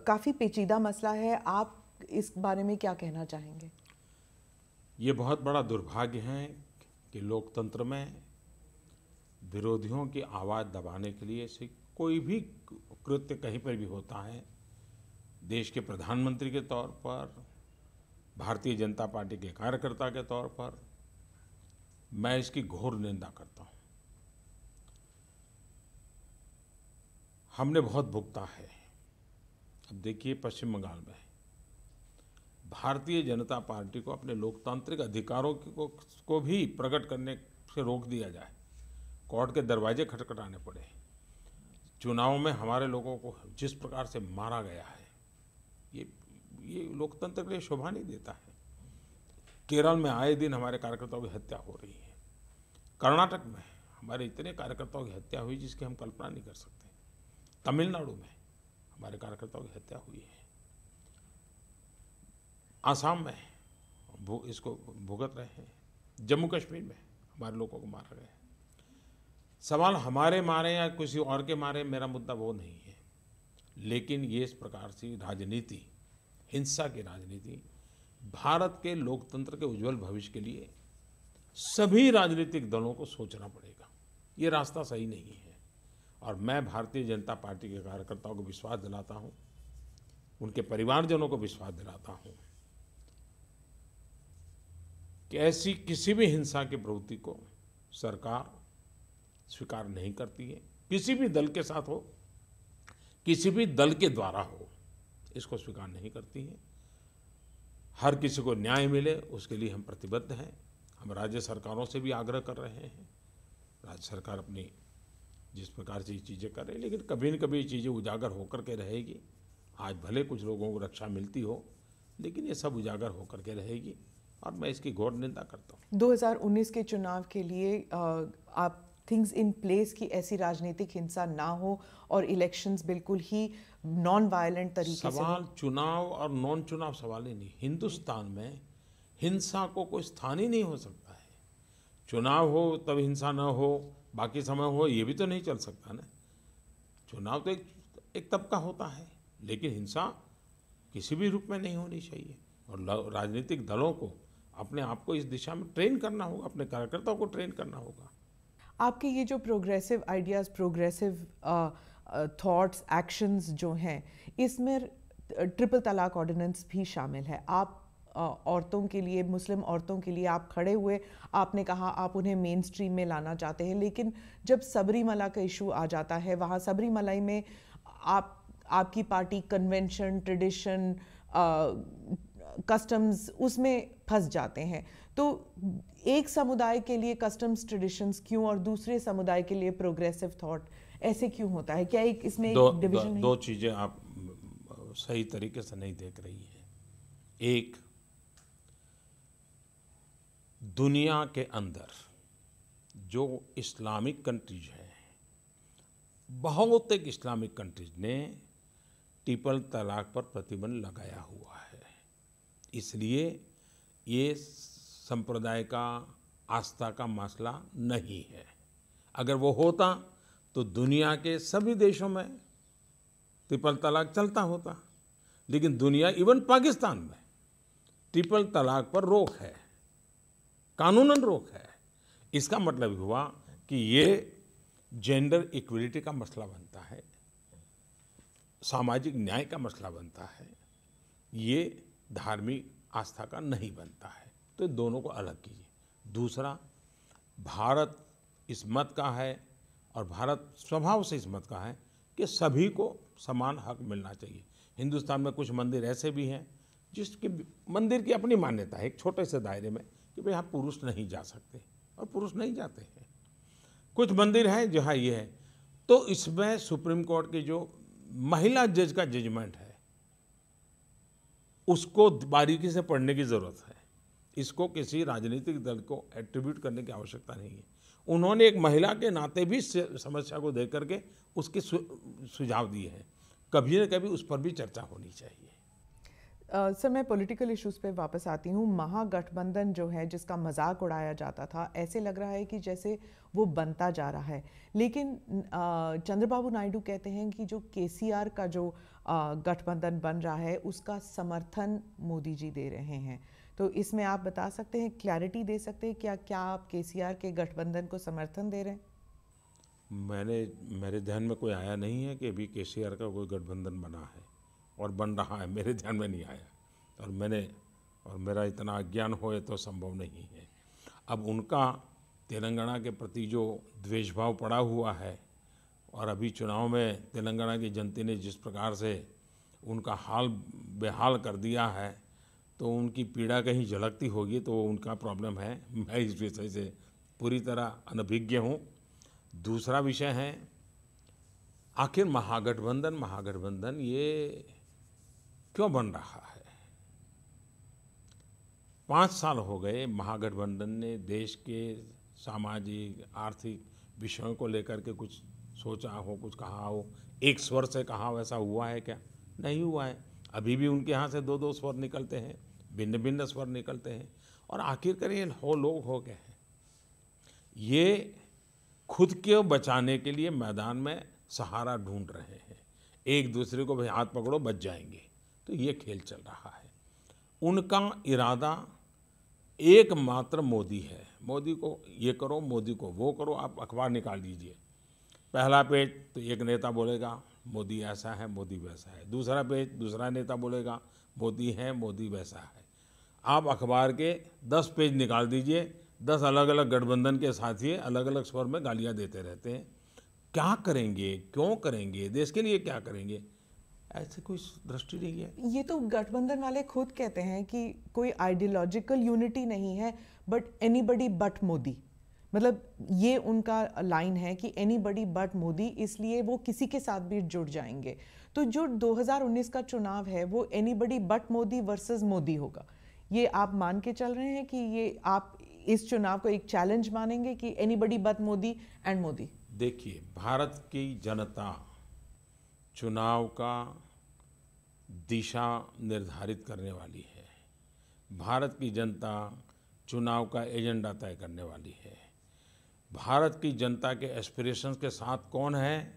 काफ़ी पेचीदा मसला है। आप इस बारे में क्या कहना चाहेंगे? ये बहुत बड़ा दुर्भाग्य है कि लोकतंत्र में विरोधियों की आवाज़ दबाने के लिए से कोई भी कृत्य कहीं पर भी होता है। देश के प्रधानमंत्री के तौर पर, भारतीय जनता पार्टी के कार्यकर्ता के तौर पर मैं इसकी घोर निंदा करता हूँ। हमने बहुत भुगता है। अब देखिए, पश्चिम बंगाल में भारतीय जनता पार्टी को अपने लोकतांत्रिक अधिकारों को भी प्रकट करने से रोक दिया जाए, कोर्ट के दरवाजे खटखटाने पड़े। चुनाव में हमारे लोगों को जिस प्रकार से मारा गया है, ये लोकतंत्र के लिए शोभा नहीं देता है। केरल में आए दिन हमारे कार्यकर्ताओं की हत्या हो रही है। कर्नाटक में हमारे इतने कार्यकर्ताओं की हत्या हुई जिसकी हम कल्पना नहीं कर सकते। तमिलनाडु में हमारे कार्यकर्ताओं की हत्या हुई है। आसाम में इसको भुगत रहे हैं। जम्मू कश्मीर में हमारे लोगों को मारा गया है। सवाल हमारे मारे या किसी और के मारे, मेरा मुद्दा वो नहीं है, लेकिन ये इस प्रकार से राजनीति, हिंसा की राजनीति भारत के लोकतंत्र के उज्जवल भविष्य के लिए सभी राजनीतिक दलों को सोचना पड़ेगा। ये रास्ता सही नहीं है। और मैं भारतीय जनता पार्टी के कार्यकर्ताओं को विश्वास दिलाता हूँ, उनके परिवारजनों को विश्वास दिलाता हूँ कि ऐसी किसी भी हिंसा की प्रवृत्ति को सरकार स्वीकार नहीं करती है। किसी भी दल के साथ हो, किसी भी दल के द्वारा हो, इसको स्वीकार नहीं करती है। हर किसी को न्याय मिले उसके लिए हम प्रतिबद्ध हैं। हम राज्य सरकारों से भी आग्रह कर रहे हैं। राज्य सरकार अपनी जिस प्रकार से ये चीज़ें कर रही है, लेकिन कभी न कभी ये चीज़ें उजागर होकर के रहेगी। आज भले कुछ लोगों को रक्षा मिलती हो, लेकिन ये सब उजागर होकर के रहेगी और मैं इसकी घोर निंदा करता हूँ। 2019 के चुनाव के लिए आप थिंग्स इन प्लेस की ऐसी राजनीतिक हिंसा ना हो और इलेक्शंस बिल्कुल ही नॉन वायलेंट तरीके से। सवाल चुनाव और नॉन चुनाव सवाल ही नहीं। हिंदुस्तान में हिंसा को कोई स्थान ही नहीं हो सकता है। चुनाव हो तब हिंसा न हो, बाकी समय हो, ये भी तो नहीं चल सकता ना। चुनाव तो एक एक तबका होता है, लेकिन हिंसा किसी भी रूप में नहीं होनी चाहिए। और राजनीतिक दलों को अपने आप को इस दिशा में ट्रेन करना होगा, अपने कार्यकर्ताओं को ट्रेन करना होगा। आपके ये जो progressive ideas, progressive thoughts, actions जो हैं, इसमें ट्रिपल तलाक ऑर्डिनेंस भी शामिल है। आप औरतों के लिए, मुस्लिम औरतों के लिए आप खड़े हुए, आपने कहा आप उन्हें मेन स्ट्रीम में लाना चाहते हैं, लेकिन जब सबरीमला का इशू आ जाता है, वहाँ सबरीमलाई में आपकी पार्टी कन्वेंशन, ट्रेडिशन, कस्टम्स उसमें फंस जाते हैं। तो एक समुदाय के लिए कस्टम्स, ट्रेडिशंस क्यों और दूसरे समुदाय के लिए प्रोग्रेसिव थॉट, ऐसे क्यों होता है? क्या इसमें एक डिवीजन नहीं? दो चीज़ें आप सही तरीके से नहीं देख रही हैं। एक, दुनिया के अंदर जो इस्लामिक कंट्रीज हैं, बहुत एक इस्लामिक कंट्रीज ने ट्रिपल तलाक पर प्रतिबंध लगाया हुआ है। इसलिए ये संप्रदाय का, आस्था का मसला नहीं है। अगर वो होता तो दुनिया के सभी देशों में ट्रिपल तलाक चलता होता, लेकिन दुनिया, इवन पाकिस्तान में ट्रिपल तलाक पर रोक है, कानूनन रोक है। इसका मतलब हुआ कि ये जेंडर इक्वलिटी का मसला बनता है, सामाजिक न्याय का मसला बनता है, ये धार्मिक आस्था का नहीं बनता है। तो दोनों को अलग कीजिए। दूसरा, भारत इस मत का है और भारत स्वभाव से इस मत का है कि सभी को समान हक मिलना चाहिए। हिंदुस्तान में कुछ मंदिर ऐसे भी हैं जिसके मंदिर की अपनी मान्यता है, एक छोटे से दायरे में, कि भाई यहाँ पुरुष नहीं जा सकते, और पुरुष नहीं जाते हैं। कुछ मंदिर हैं जहाँ ये है। तो इसमें सुप्रीम कोर्ट की जो महिला जज का जजमेंट है, उसको बारीकी से पढ़ने की ज़रूरत है। इसको किसी राजनीतिक दल को एट्रीब्यूट करने की आवश्यकता नहीं है। उन्होंने एक महिला के नाते भी समस्या को देख करके उसके सुझाव दिए हैं। कभी न कभी उस पर भी चर्चा होनी चाहिए। सर, मैं पॉलिटिकल इश्यूज़ पे वापस आती हूँ। महागठबंधन जो है, जिसका मजाक उड़ाया जाता था, ऐसे लग रहा है कि जैसे वो बनता जा रहा है। लेकिन चंद्रबाबू नायडू कहते हैं कि जो केसीआर का जो गठबंधन बन रहा है, उसका समर्थन मोदी जी दे रहे हैं। तो इसमें आप बता सकते हैं, क्लैरिटी दे सकते हैं, क्या आप केसीआर के गठबंधन को समर्थन दे रहे हैं? मेरे ध्यान में कोई आया नहीं है कि अभी केसीआर का कोई गठबंधन बना है और बन रहा है। मेरे ध्यान में नहीं आया, और मेरा इतना अज्ञान हो तो संभव नहीं है। अब उनका तेलंगाना के प्रति जो द्वेषभाव पड़ा हुआ है, और अभी चुनाव में तेलंगाना की जनता ने जिस प्रकार से उनका हाल बेहाल कर दिया है, तो उनकी पीड़ा कहीं झलकती होगी, तो उनका प्रॉब्लम है। मैं इस विषय से पूरी तरह अनभिज्ञ हूँ। दूसरा विषय है, आखिर महागठबंधन ये क्यों बन रहा है? 5 साल हो गए महागठबंधन ने देश के सामाजिक, आर्थिक विषयों को लेकर के कुछ सोचा हो, कुछ कहा हो, एक स्वर से कहा, वैसा हुआ है क्या? नहीं हुआ है। अभी भी उनके यहाँ से 2-2 स्वर निकलते हैं, भिन्न भिन्न स्वर निकलते हैं, और आखिरकार ये लोग हो गए हैं। ये खुद को बचाने के लिए मैदान में सहारा ढूंढ रहे हैं। एक दूसरे को भाई हाथ पकड़ो बच जाएंगे, तो ये खेल चल रहा है। उनका इरादा एकमात्र मोदी है। मोदी को ये करो, मोदी को वो करो। आप अखबार निकाल लीजिए, पहला पेज तो एक नेता बोलेगा मोदी ऐसा है, मोदी वैसा है। दूसरा पेज दूसरा नेता बोलेगा मोदी है, मोदी वैसा है। आप अखबार के 10 पेज निकाल दीजिए, 10 अलग अलग गठबंधन के साथी अलग अलग स्वर में गालियां देते रहते हैं। क्या करेंगे, क्यों करेंगे, देश के लिए क्या करेंगे? ऐसे कोई दृष्टि नहीं है। ये तो गठबंधन वाले खुद कहते हैं कि कोई आइडियोलॉजिकल यूनिटी नहीं है, बट एनीबडी बट मोदी। मतलब ये उनका लाइन है कि एनीबडी बट मोदी, इसलिए वो किसी के साथ भी जुड़ जाएंगे। तो जो 2019 का चुनाव है वो anybody but Modi versus Modi होगा। ये आप मान के चल रहे हैं कि ये आप इस चुनाव को एक चैलेंज मानेंगे कि anybody but Modi and Modi? देखिए, भारत की जनता चुनाव का दिशा निर्धारित करने वाली है। भारत की जनता चुनाव का एजेंडा तय करने वाली है। भारत की जनता के एस्पिरेशंस के साथ कौन है,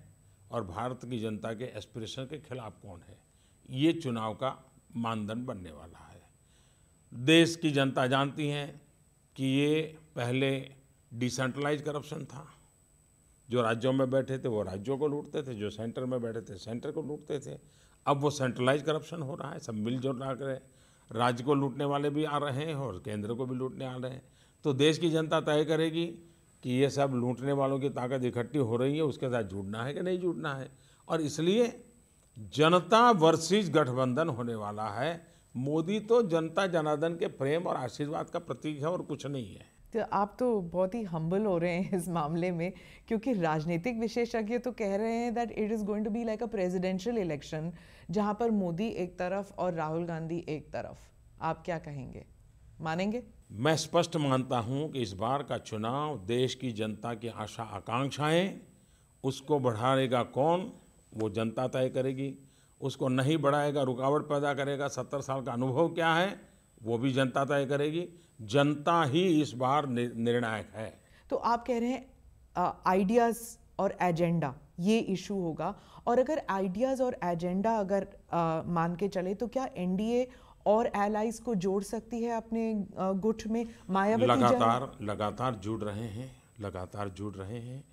और भारत की जनता के एस्पिरेशन के खिलाफ कौन है, ये चुनाव का मानदंड बनने वाला है। देश की जनता जानती है कि ये पहले डिसेंट्रलाइज करप्शन था, जो राज्यों में बैठे थे वो राज्यों को लूटते थे, जो सेंटर में बैठे थे सेंटर को लूटते थे। अब वो सेंट्रलाइज करप्शन हो रहा है, सब मिलजुल कर राज्य को लूटने वाले भी आ रहे हैं और केंद्र को भी लूटने आ रहे हैं। तो देश की जनता तय करेगी कि ये सब लूटने वालों की ताकत इकट्ठी हो रही है, उसके साथ जुड़ना है कि नहीं जुड़ना है। और इसलिए जनता वर्सेस गठबंधन होने वाला है। मोदी तो जनता जनार्दन के प्रेम और आशीर्वाद का प्रतीक है और कुछ नहीं है। तो आप तो बहुत ही हम्बल हो रहे हैं इस मामले में, क्योंकि राजनीतिक विशेषज्ञ तो कह रहे हैं that it is going to be like a presidential election, जहां पर मोदी एक तरफ और राहुल गांधी एक तरफ। आप क्या कहेंगे, मानेंगे? मैं स्पष्ट मानता हूं कि इस बार का चुनाव देश की जनता की आशा आकांक्षाएं, उसको बढ़ाएगा कौन वो जनता तय करेगी, उसको नहीं बढ़ाएगा, रुकावट पैदा करेगा, 70 साल का अनुभव क्या है वो भी जनता तय करेगी। जनता ही इस बार निर्णायक है। तो आप कह रहे हैं आइडियाज़ और एजेंडा ये इशू होगा, और अगर आइडियाज़ और एजेंडा अगर मान के चले तो क्या एनडीए और एलाइज को जोड़ सकती है अपने गुट में? मायावती लगातार जुड़ रहे हैं।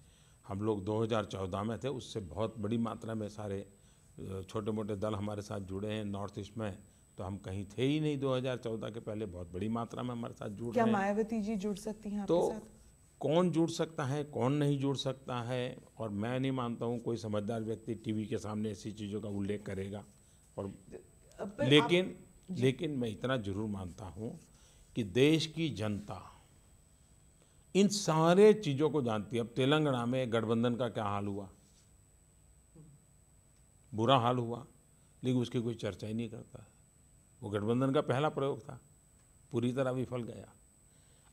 हम लोग 2014 में थे, उससे बहुत बड़ी मात्रा में सारे छोटे मोटे दल हमारे साथ जुड़े हैं। नॉर्थ ईस्ट में तो हम कहीं थे ही नहीं 2014 के पहले, बहुत बड़ी मात्रा में हमारे साथ जुड़ रहे हैं। क्या मायावती जी जुड़ सकती हैं आपके साथ? कौन जुड़ सकता है, कौन नहीं जुड़ सकता है, और मैं नहीं मानता हूँ कोई समझदार व्यक्ति टीवी के सामने ऐसी चीज़ों का उल्लेख करेगा। और लेकिन मैं इतना जरूर मानता हूँ कि देश की जनता इन सारे चीज़ों को जानती है। अब तेलंगाना में गठबंधन का क्या हाल हुआ, बुरा हाल हुआ, लेकिन उसकी कोई चर्चा ही नहीं करता है। वो गठबंधन का पहला प्रयोग था, पूरी तरह विफल गया।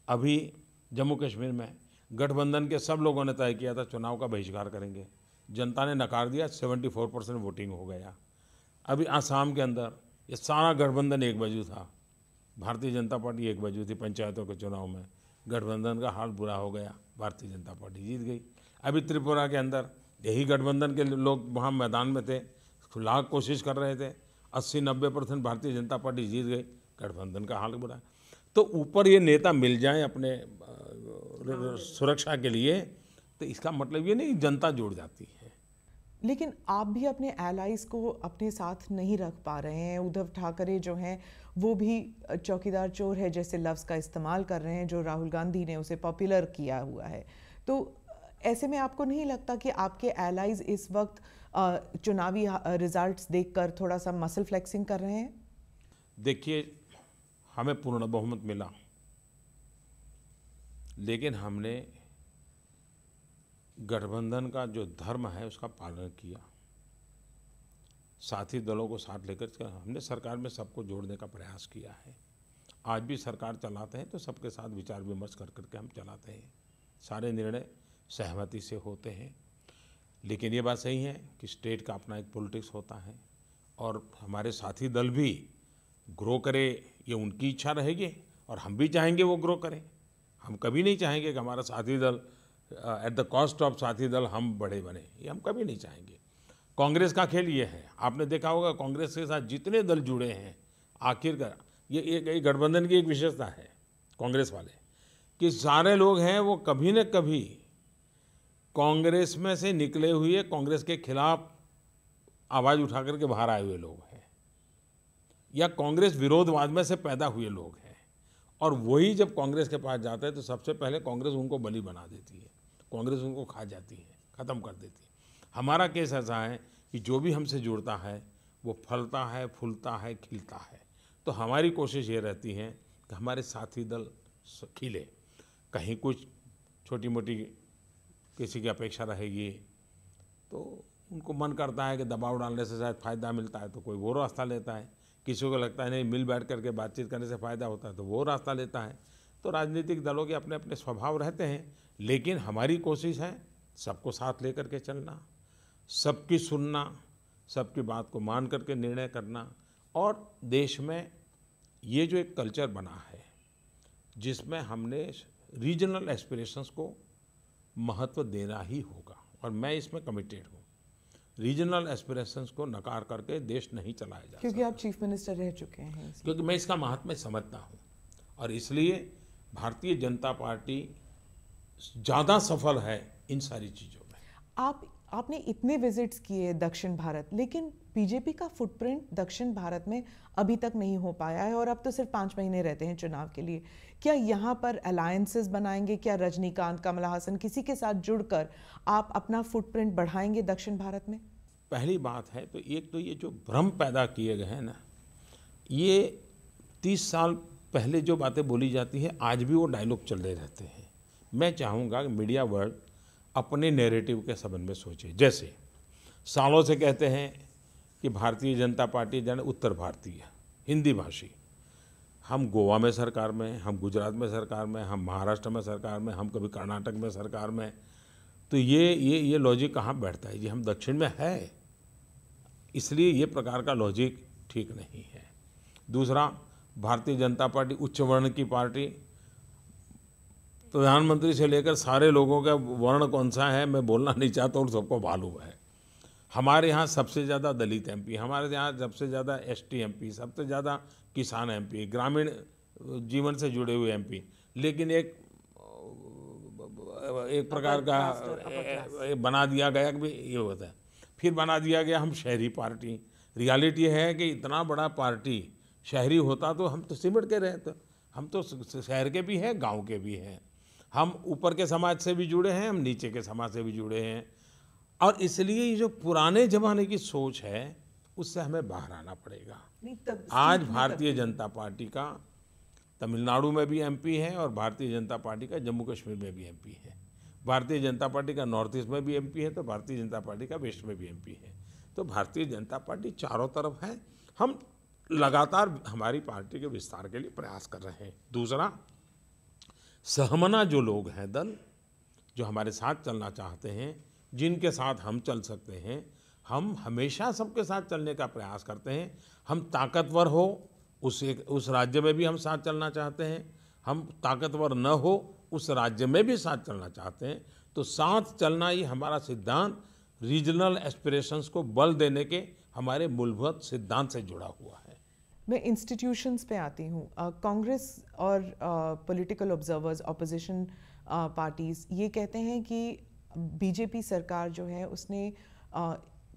अभी जम्मू कश्मीर में गठबंधन के सब लोगों ने तय किया था चुनाव का बहिष्कार करेंगे, जनता ने नकार दिया, 74% वोटिंग हो गया। अभी आसाम के अंदर ये सारा गठबंधन एक बाजू था, भारतीय जनता पार्टी एक बाजू थी। पंचायतों के चुनाव में गठबंधन का हाल बुरा हो गया, भारतीय जनता पार्टी जीत गई। अभी त्रिपुरा के अंदर यही गठबंधन के लोग वहाँ मैदान में थे, लाख कोशिश कर रहे थे, 80-90% भारतीय जनता पार्टी जीत गई, गठबंधन का हाल बुरा। तो ऊपर ये नेता मिल जाएं अपने सुरक्षा के लिए, तो इसका मतलब ये नहीं जनता जुड़ जाती है। लेकिन आप भी अपने एलाइज को अपने साथ नहीं रख पा रहे हैं। उद्धव ठाकरे जो हैं वो भी चौकीदार चोर है जैसे लफ्ज़ का इस्तेमाल कर रहे हैं, जो राहुल गांधी ने उसे पॉपुलर किया हुआ है। तो ऐसे में आपको नहीं लगता कि आपके एलाइज इस वक्त चुनावी रिजल्ट्स देखकर थोड़ा सा मसल फ्लेक्सिंग कर रहे हैं? देखिए, हमें पूर्ण बहुमत मिला, लेकिन हमने गठबंधन का जो धर्म है उसका पालन किया। साथी दलों को साथ लेकर हमने सरकार में सबको जोड़ने का प्रयास किया है। आज भी सरकार चलाते हैं तो सबके साथ विचार विमर्श कर करके हम चलाते हैं, सारे निर्णय सहमति से होते हैं। लेकिन ये बात सही है कि स्टेट का अपना एक पॉलिटिक्स होता है, और हमारे साथी दल भी ग्रो करे ये उनकी इच्छा रहेगी, और हम भी चाहेंगे वो ग्रो करें। हम कभी नहीं चाहेंगे कि हमारा साथी दल एट द कॉस्ट ऑफ साथी दल हम बड़े बने, ये हम कभी नहीं चाहेंगे। कांग्रेस का खेल ये है, आपने देखा होगा कांग्रेस के साथ जितने दल जुड़े हैं, आखिरकार ये एक गठबंधन की एक विशेषता है कांग्रेस वाले, कि सारे लोग हैं वो कभी न कभी कांग्रेस में से निकले हुए, कांग्रेस के खिलाफ आवाज़ उठा करके बाहर आए हुए लोग हैं, या कांग्रेस विरोधवाद में से पैदा हुए लोग हैं। और वही जब कांग्रेस के पास जाते हैं तो सबसे पहले कांग्रेस उनको बलि बना देती है, कांग्रेस उनको खा जाती है, ख़त्म कर देती है। हमारा केस ऐसा है कि जो भी हमसे जुड़ता है वो फलता है, फूलता है, खिलता है। तो हमारी कोशिश ये रहती है कि हमारे साथी दल खिले। कहीं कुछ छोटी मोटी किसी की अपेक्षा रहेगी तो उनको मन करता है कि दबाव डालने से शायद फ़ायदा मिलता है तो कोई वो रास्ता लेता है, किसी को लगता है नहीं मिल बैठ करके बातचीत करने से फ़ायदा होता है तो वो रास्ता लेता है। तो राजनीतिक दलों के अपने अपने स्वभाव रहते हैं, लेकिन हमारी कोशिश है सबको साथ लेकर के चलना, सबकी सुनना, सबकी बात को मान करके निर्णय करना। और देश में ये जो एक कल्चर बना है जिसमें हमने रीजनल एस्पिरेशंस को महत्व देना ही होगा, और मैं इसमें कमिटेड हूँ। रीजनल एस्पिरेशंस को नकार करके देश नहीं चलाया जा क्योंकि आप चीफ मिनिस्टर रह चुके हैं इसलिए। क्योंकि मैं इसका महात्म्य समझता हूँ और इसलिए भारतीय जनता पार्टी ज़्यादा सफल है इन सारी चीज़ों में। आपने इतने विजिट्स किए दक्षिण भारत, लेकिन बीजेपी का फुटप्रिंट दक्षिण भारत में अभी तक नहीं हो पाया है और अब तो सिर्फ 5 महीने रहते हैं चुनाव के लिए। क्या यहाँ पर अलायंसेस बनाएंगे? क्या रजनीकांत, कमला हासन किसी के साथ जुड़कर आप अपना फुटप्रिंट बढ़ाएंगे दक्षिण भारत में? पहली बात है तो एक तो ये जो भ्रम पैदा किए गए हैं ना, ये 30 साल पहले जो बातें बोली जाती हैं आज भी वो डायलॉग चल रहे रहते हैं। मैं चाहूँगा कि मीडिया वर्ल्ड अपने नैरेटिव के संबंध में सोचे। जैसे सालों से कहते हैं कि भारतीय जनता पार्टी जाने उत्तर भारतीय हिंदी भाषी, हम गोवा में सरकार में, हम गुजरात में सरकार में, हम महाराष्ट्र में सरकार में, हम कभी कर्नाटक में सरकार में, तो ये लॉजिक कहाँ बैठता है जी? हम दक्षिण में है, इसलिए ये प्रकार का लॉजिक ठीक नहीं है। दूसरा, भारतीय जनता पार्टी उच्च वर्ण की पार्टी, प्रधानमंत्री से लेकर सारे लोगों का वर्ण कौन सा है मैं बोलना नहीं चाहता और सबको मालूम है। हमारे यहाँ सबसे ज़्यादा दलित एमपी, हमारे यहाँ सबसे ज़्यादा एसटी एमपी, सबसे ज़्यादा किसान एमपी, ग्रामीण जीवन से जुड़े हुए एमपी, लेकिन एक प्रकार का बना दिया गया कि ये होता है। फिर बना दिया गया हम शहरी पार्टी। रियलिटी है कि इतना बड़ा पार्टी शहरी होता तो हम तो सिमट के रहते, हम तो शहर के भी हैं, गांव के भी हैं, हम ऊपर के समाज से भी जुड़े हैं, हम नीचे के समाज से भी जुड़े हैं। और इसलिए ये जो पुराने ज़माने की सोच है उससे हमें बाहर आना पड़ेगा। आज भारतीय जनता पार्टी का तमिलनाडु में भी एमपी है और भारतीय जनता पार्टी का जम्मू कश्मीर में भी एमपी है। भारतीय जनता पार्टी का नॉर्थ ईस्ट में भी एमपी है तो भारतीय जनता पार्टी का वेस्ट में भी एमपी है। तो भारतीय जनता पार्टी चारों तरफ है। हम लगातार हमारी पार्टी के विस्तार के लिए प्रयास कर रहे हैं। दूसरा, सहमना जो लोग हैं, दल जो हमारे साथ चलना चाहते हैं, जिनके साथ हम चल सकते हैं, हम हमेशा सबके साथ चलने का प्रयास करते हैं। हम ताकतवर हो उस राज्य में भी हम साथ चलना चाहते हैं, हम ताकतवर न हो उस राज्य में भी साथ चलना चाहते हैं। तो साथ चलना ही हमारा सिद्धांत रीजनल एस्पिरेशंस को बल देने के हमारे मूलभूत सिद्धांत से जुड़ा हुआ है। मैं इंस्टीट्यूशंस पे आती हूँ। कांग्रेस और पॉलिटिकल ऑब्जर्वर्स, ऑपोजिशन पार्टीज ये कहते हैं कि बीजेपी सरकार जो है उसने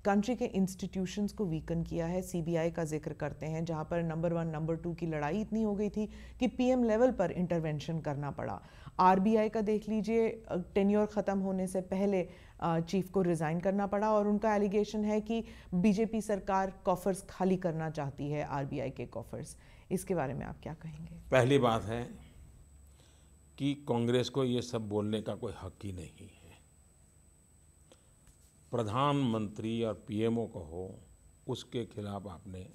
कंट्री के इंस्टीट्यूशंस को वीकन किया है। सीबीआई का जिक्र करते हैं जहाँ पर नंबर 1 नंबर 2 की लड़ाई इतनी हो गई थी कि पीएम लेवल पर इंटरवेंशन करना पड़ा। आरबीआई का देख लीजिए, टेन्योर ख़त्म होने से पहले चीफ को रिज़ाइन करना पड़ा और उनका एलिगेशन है कि बीजेपी सरकार कॉफर्स खाली करना चाहती है, आरबीआई के कॉफर्स। इसके बारे में आप क्या कहेंगे? पहली बात है कि कांग्रेस को ये सब बोलने का कोई हक ही नहीं है। प्रधानमंत्री और पीएमओ को हो, उसके खिलाफ आपने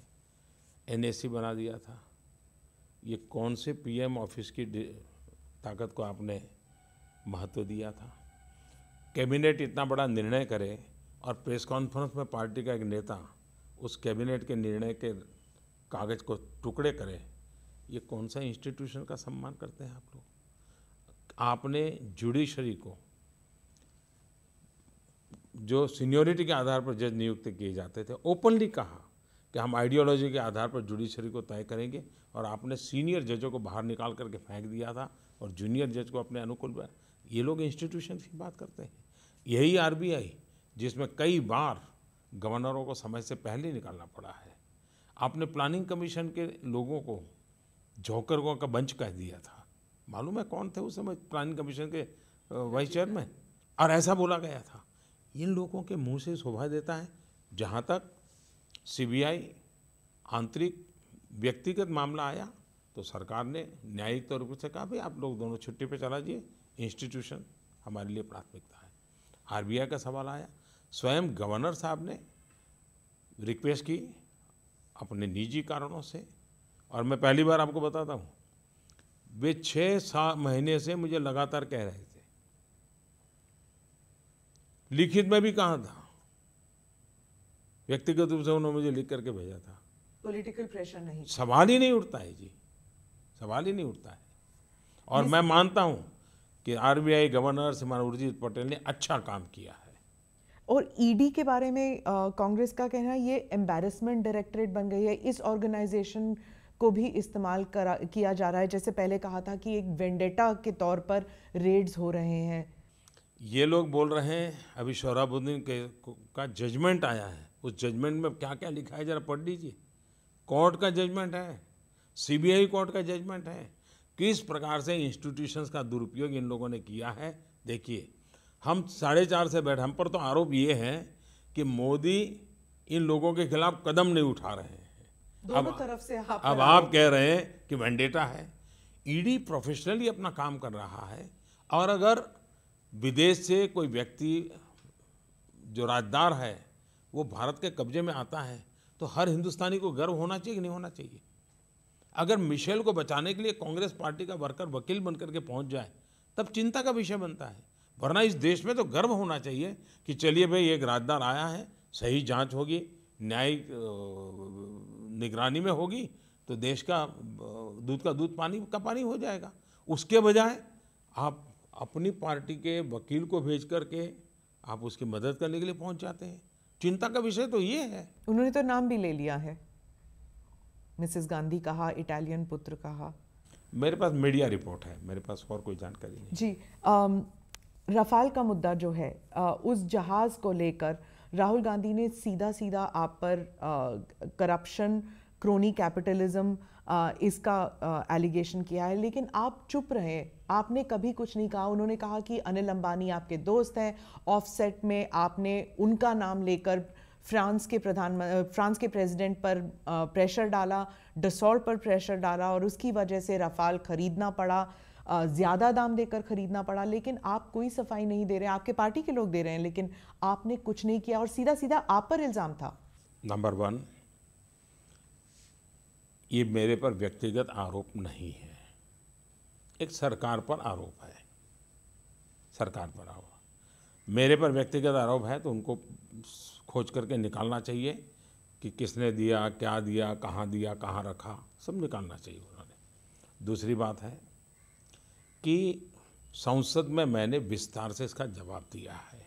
एनएसी बना दिया था। ये कौन से पीएम ऑफिस की ताकत को आपने महत्व दिया था? कैबिनेट इतना बड़ा निर्णय करे और प्रेस कॉन्फ्रेंस में पार्टी का एक नेता उस कैबिनेट के निर्णय के कागज़ को टुकड़े करे, ये कौन सा इंस्टीट्यूशन का सम्मान करते हैं आप लोग? आपने जुडिशरी को, जो सीनियरिटी के आधार पर जज नियुक्त किए जाते थे, ओपनली कहा कि हम आइडियोलॉजी के आधार पर जुडिशरी को तय करेंगे, और आपने सीनियर जजों को बाहर निकाल करके फेंक दिया था और जूनियर जज को अपने अनुकूल। ये लोग इंस्टीट्यूशन की बात करते हैं। यही आरबीआई जिसमें कई बार गवर्नरों को समय से पहले निकालना पड़ा है। आपने प्लानिंग कमीशन के लोगों को जोकरों का बंच कह दिया था। मालूम है कौन थे उस समय प्लानिंग कमीशन के वाइस चेयरमैन? और ऐसा बोला गया था। इन लोगों के मुंह से शोभा देता है। जहाँ तक सीबीआई आंतरिक व्यक्तिगत मामला आया तो सरकार ने न्यायिक तौर पर से कहा भाई आप लोग दोनों छुट्टी पे चला जाइए, इंस्टीट्यूशन हमारे लिए प्राथमिकता है। आरबीआई का सवाल आया, स्वयं गवर्नर साहब ने रिक्वेस्ट की अपने निजी कारणों से, और मैं पहली बार आपको बताता हूँ, वे 6 महीने से मुझे लगातार कह रहे थे, लिखित में भी कहा था, व्यक्तिगत रूप से उन्होंने मुझे लिख करके भेजा था। पॉलिटिकल प्रेशर नहीं, सवाल ही नहीं उठता है जी, सवाल ही नहीं उठता है। और मैं मानता हूं कि आरबीआई गवर्नर श्रीमान उर्जित पटेल ने अच्छा काम किया है। और ईडी के बारे में कांग्रेस का कहना है ये एम्बैरेसमेंट डायरेक्टरेट बन गई है, इस ऑर्गेनाइजेशन को भी इस्तेमाल किया जा रहा है, जैसे पहले कहा था कि एक वेंडेटा के तौर पर रेड्स हो रहे हैं। ये लोग बोल रहे हैं अभी सोहराबुद्दीन का जजमेंट आया है, उस जजमेंट में क्या क्या लिखा है जरा पढ़ लीजिए। कोर्ट का जजमेंट है, सीबीआई कोर्ट का जजमेंट है, किस प्रकार से इंस्टीट्यूशंस का दुरुपयोग इन लोगों ने किया है। देखिए हम 4:30 से बैठे, हम पर तो आरोप ये है कि मोदी इन लोगों के खिलाफ कदम नहीं उठा रहे हैं। दोनों तरफ से अब आप कह रहे हैं कि वेंडेटा है। ईडी प्रोफेशनली अपना काम कर रहा है, और अगर विदेश से कोई व्यक्ति जो राजदार है वो भारत के कब्जे में आता है तो हर हिंदुस्तानी को गर्व होना चाहिए कि नहीं होना चाहिए। अगर मिशेल को बचाने के लिए कांग्रेस पार्टी का वर्कर वकील बनकर के पहुंच जाए तब चिंता का विषय बनता है, वरना इस देश में तो गर्व होना चाहिए कि चलिए भाई एक राजदार आया है, सही जांच होगी, न्यायिक निगरानी में होगी तो देश का दूध का दूध पानी का पानी हो जाएगा। उसके बजाय आप अपनी पार्टी के वकील को भेज करके आप उसकी मदद करने के लिए पहुंच जाते हैं। चिंता का विषय तो ये है। उन्होंने तो नाम भी ले लिया है, मिसेस गांधी कहा, इटालियन पुत्र कहा। मेरे पास मीडिया रिपोर्ट है, मेरे पास और कोई जानकारी नहीं जी। रफाल का मुद्दा जो है, उस जहाज को लेकर राहुल गांधी ने सीधा सीधा आप पर करप्शन, क्रोनी कैपिटलिज्म, इसका एलिगेशन किया है, लेकिन आप चुप रहे, आपने कभी कुछ नहीं कहा। उन्होंने कहा कि अनिल अंबानी आपके दोस्त हैं, ऑफसेट में आपने उनका नाम लेकर फ्रांस के प्रेसिडेंट पर प्रेशर डाला, डसॉल्ट पर प्रेशर डाला, और उसकी वजह से रफाल खरीदना पड़ा, ज़्यादा दाम देकर खरीदना पड़ा। लेकिन आप कोई सफाई नहीं दे रहे, आपके पार्टी के लोग दे रहे हैं, लेकिन आपने कुछ नहीं किया और सीधा सीधा आप पर इल्ज़ाम था। नंबर 1, ये मेरे पर व्यक्तिगत आरोप नहीं है, एक सरकार पर आरोप है, सरकार पर आरोप। मेरे पर व्यक्तिगत आरोप है तो उनको खोज करके निकालना चाहिए कि किसने दिया, क्या दिया, कहाँ रखा, सब निकालना चाहिए उन्होंने। दूसरी बात है कि संसद में मैंने विस्तार से इसका जवाब दिया है,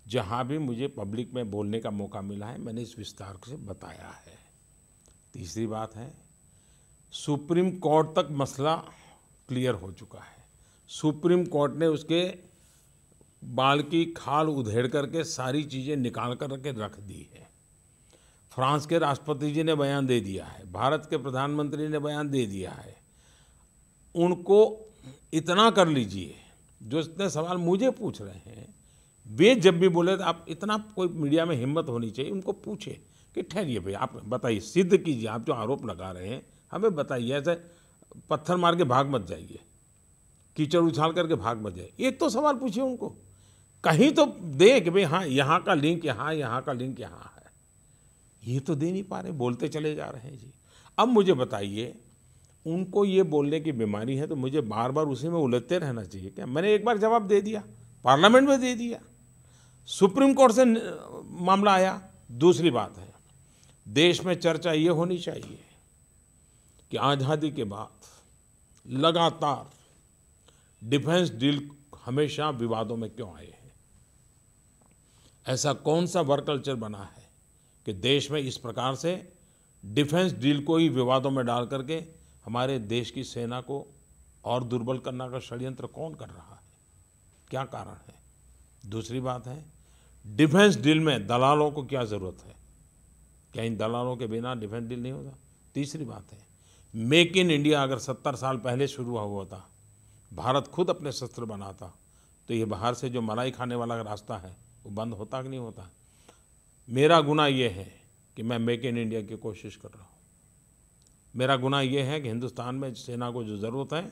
जहाँ भी मुझे पब्लिक में बोलने का मौका मिला है मैंने इस विस्तार से बताया है। तीसरी बात है, सुप्रीम कोर्ट तक मसला क्लियर हो चुका है। सुप्रीम कोर्ट ने उसके बाल की खाल उधेड़ करके सारी चीज़ें निकाल कर के रख दी है। फ्रांस के राष्ट्रपति जी ने बयान दे दिया है, भारत के प्रधानमंत्री ने बयान दे दिया है। उनको इतना कर लीजिए, जो इतने सवाल मुझे पूछ रहे हैं, वे जब भी बोले तो आप इतना, कोई मीडिया में हिम्मत होनी चाहिए, उनको पूछे कि ठहरिए भाई, आप बताइए, सिद्ध कीजिए, आप जो आरोप लगा रहे हैं हमें बताइए। ऐसे पत्थर मार के भाग मत जाइए, कीचड़ उछाल करके भाग मत जाइए, एक तो सवाल पूछिए उनको, कहीं तो दे कि भाई हाँ यहाँ का लिंक यहाँ का लिंक यहाँ है। ये तो दे नहीं पा रहे, बोलते चले जा रहे हैं जी। अब मुझे बताइए, उनको ये बोलने की बीमारी है तो मुझे बार बार उसी में उलझते रहना चाहिए क्या? मैंने एक बार जवाब दे दिया, पार्लियामेंट में दे दिया, सुप्रीम कोर्ट से मामला आया। दूसरी बात है, देश में चर्चा ये होनी चाहिए कि आज़ादी के बाद लगातार डिफेंस डील हमेशा विवादों में क्यों आए हैं? ऐसा कौन सा वर्क कल्चर बना है कि देश में इस प्रकार से डिफेंस डील को ही विवादों में डाल करके हमारे देश की सेना को और दुर्बल करने का षड्यंत्र कौन कर रहा है? क्या कारण है? दूसरी बात है, डिफेंस डील में दलालों को क्या ज़रूरत है? क्या इन दलालों के बिना डिफेंस डील नहीं होता? तीसरी बात है, मेक इन इंडिया अगर 70 साल पहले शुरू हुआ था, भारत खुद अपने शस्त्र बनाता, तो ये बाहर से जो मलाई खाने वाला रास्ता है वो बंद होता कि नहीं होता? मेरा गुनाह ये है कि मैं मेक इन इंडिया की कोशिश कर रहा हूँ। मेरा गुनाह ये है कि हिंदुस्तान में सेना को जो ज़रूरत है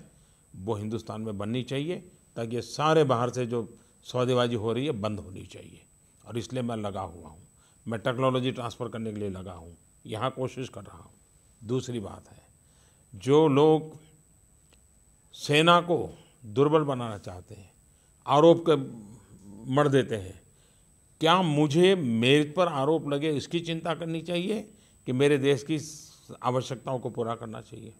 वो हिंदुस्तान में बननी चाहिए, ताकि ये सारे बाहर से जो सौदेबाजी हो रही है बंद होनी चाहिए। और इसलिए मैं लगा हुआ हूँ, मैं टेक्नोलॉजी ट्रांसफ़र करने के लिए लगा हूँ, यहाँ कोशिश कर रहा हूँ। दूसरी बात है, जो लोग सेना को दुर्बल बनाना चाहते हैं, आरोप कर मर देते हैं, क्या मुझे मेरे पर आरोप लगे इसकी चिंता करनी चाहिए कि मेरे देश की आवश्यकताओं को पूरा करना चाहिए?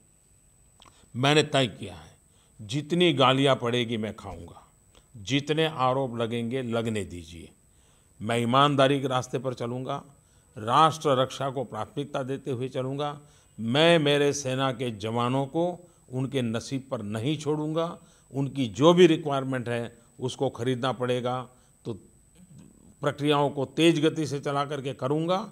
मैंने तय किया है, जितनी गालियाँ पड़ेगी मैं खाऊंगा, जितने आरोप लगेंगे लगने दीजिए। मैं ईमानदारी के रास्ते पर चलूँगा, राष्ट्र रक्षा को प्राथमिकता देते हुए चलूँगा। मैं मेरे सेना के जवानों को उनके नसीब पर नहीं छोड़ूंगा। उनकी जो भी रिक्वायरमेंट है उसको खरीदना पड़ेगा तो प्रक्रियाओं को तेज गति से चला करके करूंगा।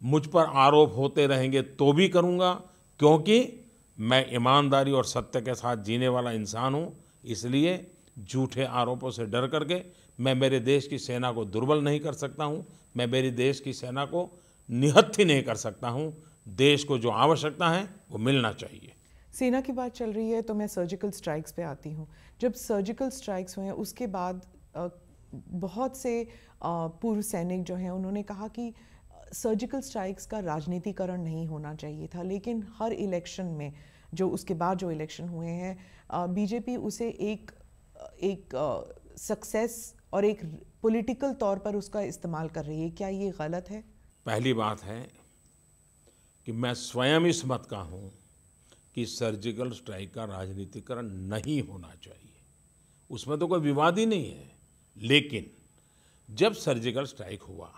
मुझ पर आरोप होते रहेंगे तो भी करूंगा, क्योंकि मैं ईमानदारी और सत्य के साथ जीने वाला इंसान हूं। इसलिए झूठे आरोपों से डर करके मैं मेरे देश की सेना को दुर्बल नहीं कर सकता हूं। मैं मेरे देश की सेना को निहत्थी नहीं कर सकता हूं। देश को जो आवश्यकता है वो मिलना चाहिए। सेना की बात चल रही है तो मैं सर्जिकल स्ट्राइक्स पे आती हूँ। जब सर्जिकल स्ट्राइक्स हुए उसके बाद बहुत से पूर्व सैनिक जो हैं उन्होंने कहा कि सर्जिकल स्ट्राइक्स का राजनीतिकरण नहीं होना चाहिए था, लेकिन हर इलेक्शन में जो उसके बाद जो इलेक्शन हुए हैं बीजेपी उसे एक सक्सेस और एक पॉलिटिकल तौर पर उसका इस्तेमाल कर रही है। क्या ये गलत है? पहली बात है कि मैं स्वयं इस मत का हूँ कि सर्जिकल स्ट्राइक का राजनीतिकरण नहीं होना चाहिए, उसमें तो कोई विवाद ही नहीं है। लेकिन जब सर्जिकल स्ट्राइक हुआ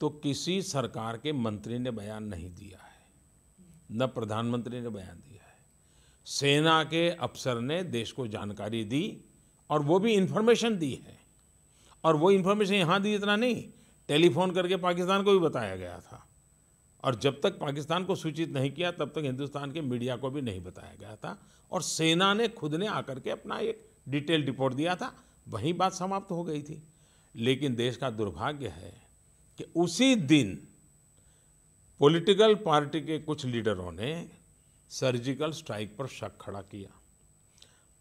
तो किसी सरकार के मंत्री ने बयान नहीं दिया है, न प्रधानमंत्री ने बयान दिया है। सेना के अफसर ने देश को जानकारी दी और वो भी इन्फॉर्मेशन दी है। और वो इन्फॉर्मेशन यहाँ दी इतना नहीं, टेलीफोन करके पाकिस्तान को भी बताया गया था। और जब तक पाकिस्तान को सूचित नहीं किया तब तक हिंदुस्तान के मीडिया को भी नहीं बताया गया था। और सेना ने खुद ने आकर के अपना एक डिटेल रिपोर्ट दिया था, वहीं बात समाप्त हो गई थी। लेकिन देश का दुर्भाग्य है कि उसी दिन पॉलिटिकल पार्टी के कुछ लीडरों ने सर्जिकल स्ट्राइक पर शक खड़ा किया।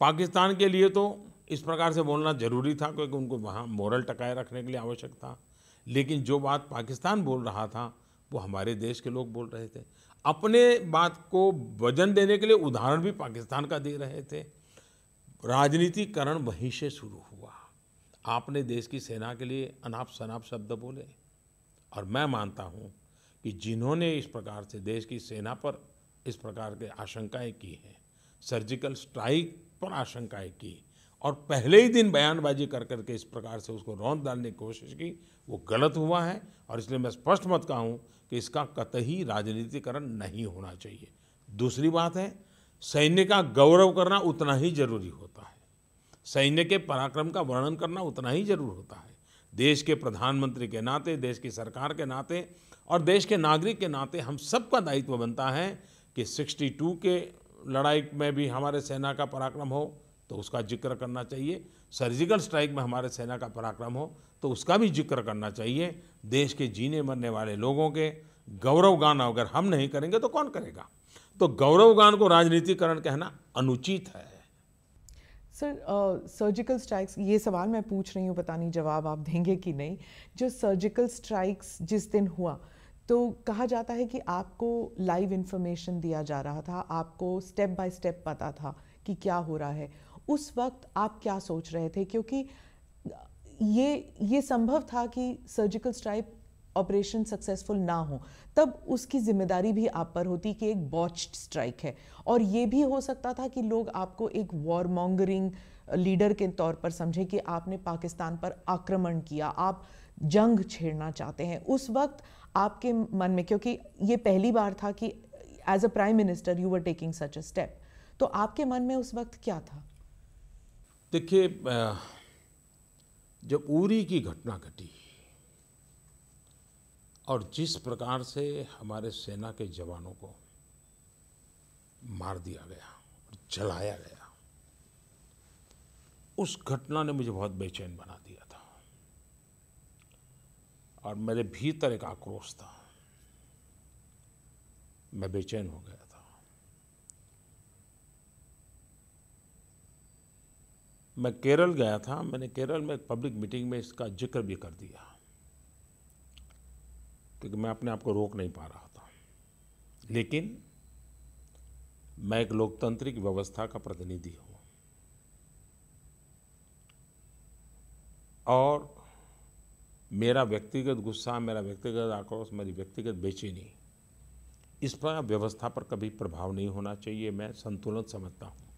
पाकिस्तान के लिए तो इस प्रकार से बोलना जरूरी था क्योंकि उनको वहाँ मोरल टकाए रखने के लिए आवश्यक था। लेकिन जो बात पाकिस्तान बोल रहा था वो हमारे देश के लोग बोल रहे थे। अपने बात को वजन देने के लिए उदाहरण भी पाकिस्तान का दे रहे थे। राजनीतिकरण वहीं से शुरू हुआ। आपने देश की सेना के लिए अनाप शनाप शब्द बोले, और मैं मानता हूँ कि जिन्होंने इस प्रकार से देश की सेना पर इस प्रकार के आशंकाएं की हैं, सर्जिकल स्ट्राइक पर आशंकाएं की और पहले ही दिन बयानबाजी कर करके इस प्रकार से उसको रौंद डालने की कोशिश की, वो गलत हुआ है। और इसलिए मैं स्पष्ट मत कहूँ कि इसका कतई राजनीतिकरण नहीं होना चाहिए। दूसरी बात है, सैन्य का गौरव करना उतना ही जरूरी होता है, सैन्य के पराक्रम का वर्णन करना उतना ही जरूर होता है। देश के प्रधानमंत्री के नाते, देश की सरकार के नाते और देश के नागरिक के नाते हम सबका दायित्व बनता है कि 62 के लड़ाई में भी हमारे सेना का पराक्रम हो तो उसका जिक्र करना चाहिए, सर्जिकल स्ट्राइक में हमारे सेना का पराक्रम हो तो उसका भी जिक्र करना चाहिए। देश के जीने मरने वाले लोगों के गौरवगान अगर हम नहीं करेंगे तो कौन करेगा? तो गौरवगान को राजनीतिकरण कहना अनुचित है। सर, सर्जिकल स्ट्राइक्स, ये सवाल मैं पूछ रही हूँ, पता नहीं जवाब आप देंगे कि नहीं। जो सर्जिकल स्ट्राइक्स जिस दिन हुआ तो कहा जाता है कि आपको लाइव इन्फॉर्मेशन दिया जा रहा था, आपको स्टेप बाय स्टेप पता था कि क्या हो रहा है। उस वक्त आप क्या सोच रहे थे? क्योंकि ये संभव था कि सर्जिकल स्ट्राइक ऑपरेशन सक्सेसफुल ना हो, तब उसकी जिम्मेदारी भी आप पर होती कि एक बॉच्ड स्ट्राइक है। और ये भी हो सकता था कि लोग आपको एक वॉर मॉन्गरिंग लीडर के तौर पर समझे कि आपने पाकिस्तान पर आक्रमण किया, आप जंग छेड़ना चाहते हैं। उस वक्त आपके मन में, क्योंकि ये पहली बार था कि as a prime minister you were taking such a step, तो आपके मन में उस वक्त क्या था? देखिए, जब उरी की घटना घटी और जिस प्रकार से हमारे सेना के जवानों को मार दिया गया और जलाया गया, उस घटना ने मुझे बहुत बेचैन बना दिया था और मेरे भीतर एक आक्रोश था। मैं बेचैन हो गया था। मैं केरल गया था। मैंने केरल में एक पब्लिक मीटिंग में इसका जिक्र भी कर दिया क्योंकि मैं अपने आप को रोक नहीं पा रहा था। लेकिन मैं एक लोकतांत्रिक व्यवस्था का प्रतिनिधि हूँ और मेरा व्यक्तिगत गुस्सा, मेरा व्यक्तिगत आक्रोश, मेरी व्यक्तिगत बेचैनी, इस पर व्यवस्था पर कभी प्रभाव नहीं होना चाहिए। मैं संतुलन समझता हूँ।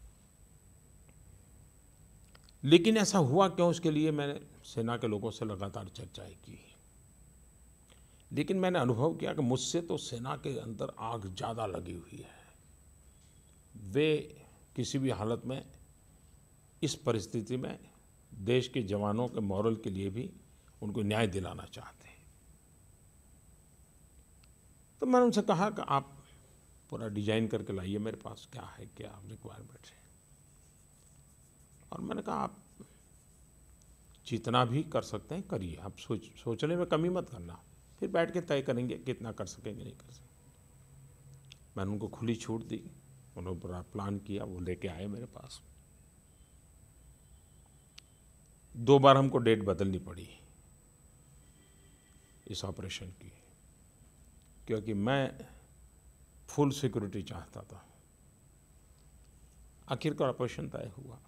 लेकिन ऐसा हुआ क्यों, उसके लिए मैंने सेना के लोगों से लगातार चर्चाएं की। लेकिन मैंने अनुभव किया कि मुझसे तो सेना के अंदर आग ज़्यादा लगी हुई है। वे किसी भी हालत में इस परिस्थिति में देश के जवानों के मॉरल के लिए भी उनको न्याय दिलाना चाहते हैं। तो मैंने उनसे कहा कि आप पूरा डिजाइन करके लाइए मेरे पास, क्या है, क्या रिक्वायरमेंट है। और मैंने कहा आप जितना भी कर सकते हैं करिए, आप सोचने में कमी मत करना, फिर बैठ के तय करेंगे कितना कर सकेंगे नहीं कर सकेंगे। मैंने उनको खुली छूट दी, उन्होंने पूरा प्लान किया, वो लेके आए मेरे पास। 2 बार हमको डेट बदलनी पड़ी इस ऑपरेशन की, क्योंकि मैं फुल सिक्योरिटी चाहता था। आखिरकार ऑपरेशन तय हुआ।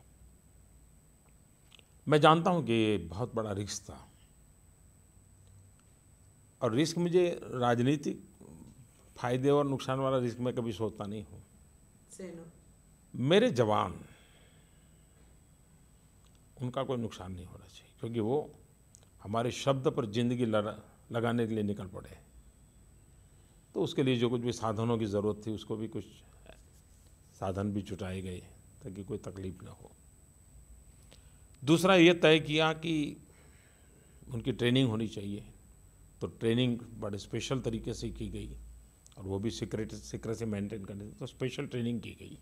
मैं जानता हूं कि ये बहुत बड़ा रिस्क था, और रिस्क मुझे राजनीतिक फायदे और नुकसान वाला रिस्क मैं कभी सोचता नहीं हूं। मेरे जवान, उनका कोई नुकसान नहीं होना चाहिए, क्योंकि वो हमारे शब्द पर जिंदगी लगाने के लिए निकल पड़े। तो उसके लिए जो कुछ भी साधनों की ज़रूरत थी, उसको भी कुछ साधन भी जुटाए गए ताकि कोई तकलीफ ना हो। दूसरा ये तय किया कि उनकी ट्रेनिंग होनी चाहिए, तो ट्रेनिंग बड़े स्पेशल तरीके से की गई, और वो भी सीक्रेसी मेंटेन करने, तो स्पेशल ट्रेनिंग की गई।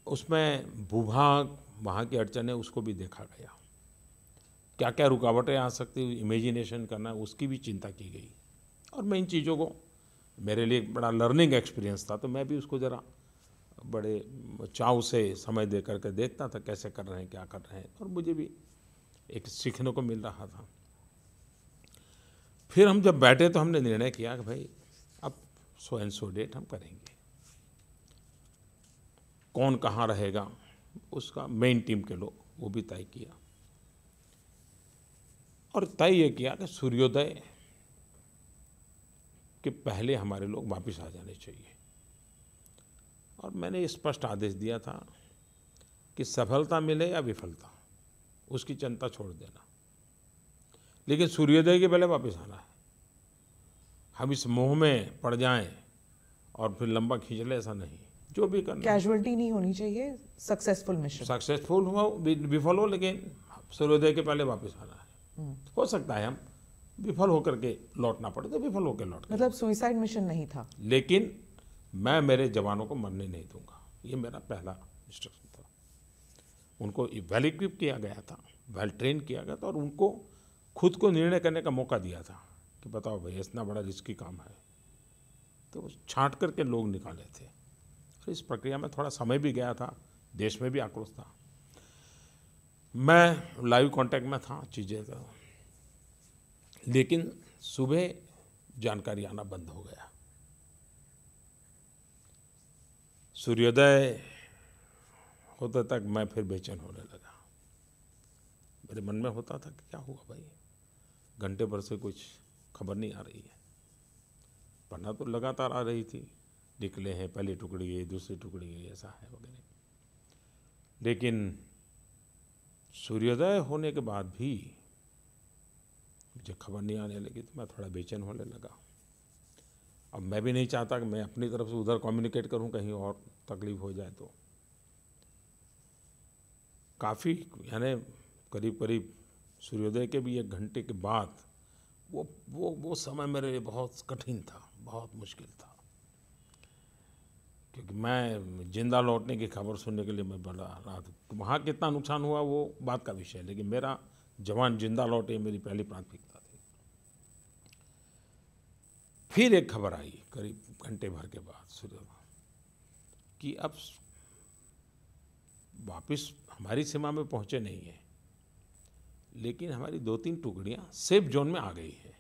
उसमें भूभाग, वहाँ की अड़चनें, उसको भी देखा गया, क्या क्या रुकावटें आ सकती, इमेजिनेशन करना, उसकी भी चिंता की गई। और मैं इन चीज़ों को, मेरे लिए बड़ा लर्निंग एक्सपीरियंस था, तो मैं भी उसको ज़रा बड़े चाव से समय दे करके देखता था कैसे कर रहे हैं, क्या कर रहे हैं, और मुझे भी एक सीखने को मिल रहा था। फिर हम जब बैठे तो हमने निर्णय किया कि भाई अब सो एंड सो डेट हम करेंगे, कौन कहाँ रहेगा उसका मेन टीम के लोग, वो भी तय किया। और तय ये किया कि सूर्योदय के पहले हमारे लोग वापस आ जाने चाहिए। और मैंने ये स्पष्ट आदेश दिया था कि सफलता मिले या विफलता, उसकी चिंता छोड़ देना, लेकिन सूर्योदय के पहले वापस आना है। हम इस मोह में पड़ जाएं और फिर लंबा खींच ले, ऐसा नहीं। जो भी करना, कैजुअलिटी नहीं होनी चाहिए, सक्सेसफुल मिशन, सक्सेसफुल हो विफल हो, लेकिन सूर्योदय के पहले वापस आना है। हो सकता है हम विफल होकर के लौटना पड़े तो विफल होकर लौट, मतलब सुसाइड मिशन नहीं था। लेकिन मैं मेरे जवानों को मरने नहीं दूंगा, ये मेरा पहला इंस्ट्रक्शन था। उनको वेल इक्विप किया गया था, वेल ट्रेन किया गया था, और उनको खुद को निर्णय करने का मौका दिया था कि बताओ भाई इतना बड़ा रिस्की काम है। तो छांट करके लोग निकाले थे। तो इस प्रक्रिया में थोड़ा समय भी गया था, देश में भी आक्रोश था, मैं लाइव कांटेक्ट में था चीज़ें का, लेकिन सुबह जानकारी आना बंद हो गया। सूर्योदय होते तक मैं फिर बेचैन होने लगा। मेरे मन में होता था कि क्या हुआ भाई, घंटे भर से कुछ खबर नहीं आ रही है। पढ़ना तो लगातार आ रही थी, निकले हैं, पहली टुकड़ी गई, दूसरी टुकड़ी गई, ऐसा है वगैरह, लेकिन सूर्योदय होने के बाद भी मुझे खबर नहीं आने लगी, तो मैं थोड़ा बेचैन होने लगा। अब मैं भी नहीं चाहता कि मैं अपनी तरफ से उधर कम्युनिकेट करूं, कहीं और तकलीफ हो जाए। तो काफ़ी, यानी करीब करीब सूर्योदय के भी 1 घंटे के बाद वो समय मेरे लिए बहुत कठिन था, बहुत मुश्किल था, क्योंकि मैं जिंदा लौटने की खबर सुनने के लिए मैं बड़ा रहा था। वहाँ कितना नुकसान हुआ वो बात का विषय है, लेकिन मेरा जवान जिंदा लौटे मेरी पहली प्राथमिकता थी। फिर एक खबर आई करीब घंटे भर के बाद सूर्योदय कि अब वापस हमारी सीमा में पहुँचे नहीं है, लेकिन हमारी 2-3 टुकड़ियाँ सेफ जोन में आ गई है।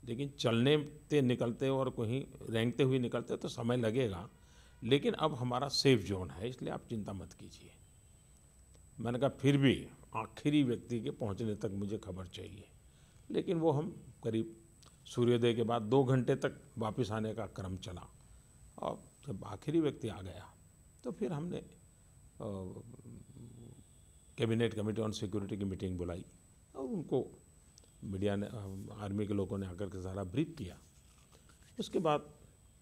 लेकिन चलने निकलते और कहीं रेंगते हुए निकलते तो समय लगेगा, लेकिन अब हमारा सेफ जोन है, इसलिए आप चिंता मत कीजिए। मैंने कहा फिर भी आखिरी व्यक्ति के पहुंचने तक मुझे खबर चाहिए, लेकिन वो हम करीब सूर्योदय के बाद 2 घंटे तक वापस आने का क्रम चला, और जब आखिरी व्यक्ति आ गया तो फिर हमने कैबिनेट कमेटी ऑन सिक्योरिटी की मीटिंग बुलाई और उनको मीडिया ने, आर्मी के लोगों ने आकर के सारा ब्रीफ किया। उसके बाद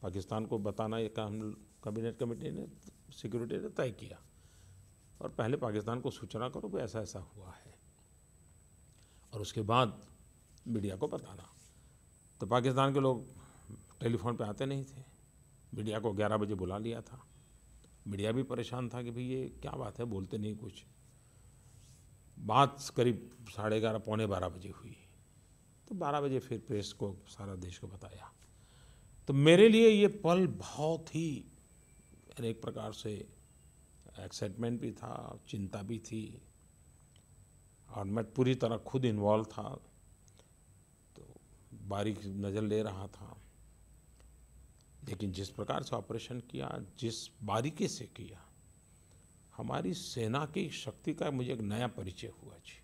पाकिस्तान को बताना ये काम कैबिनेट कमेटी ने, सिक्योरिटी ने तय किया और पहले पाकिस्तान को सूचना करो कि ऐसा ऐसा हुआ है और उसके बाद मीडिया को बताना। तो पाकिस्तान के लोग टेलीफोन पे आते नहीं थे। मीडिया को 11 बजे बुला लिया था। मीडिया भी परेशान था कि भाई ये क्या बात है, बोलते नहीं कुछ। बात करीब 11:30 पौने 12 बजे हुई। तो 12 बजे फिर प्रेस को, सारा देश को बताया। तो मेरे लिए ये पल बहुत ही एक प्रकार से एक्साइटमेंट भी था, चिंता भी थी और मैं पूरी तरह खुद इन्वॉल्व था, तो बारीक नज़र ले रहा था। लेकिन जिस प्रकार से ऑपरेशन किया, जिस बारीकी से किया, हमारी सेना की शक्ति का मुझे एक नया परिचय हुआ जी।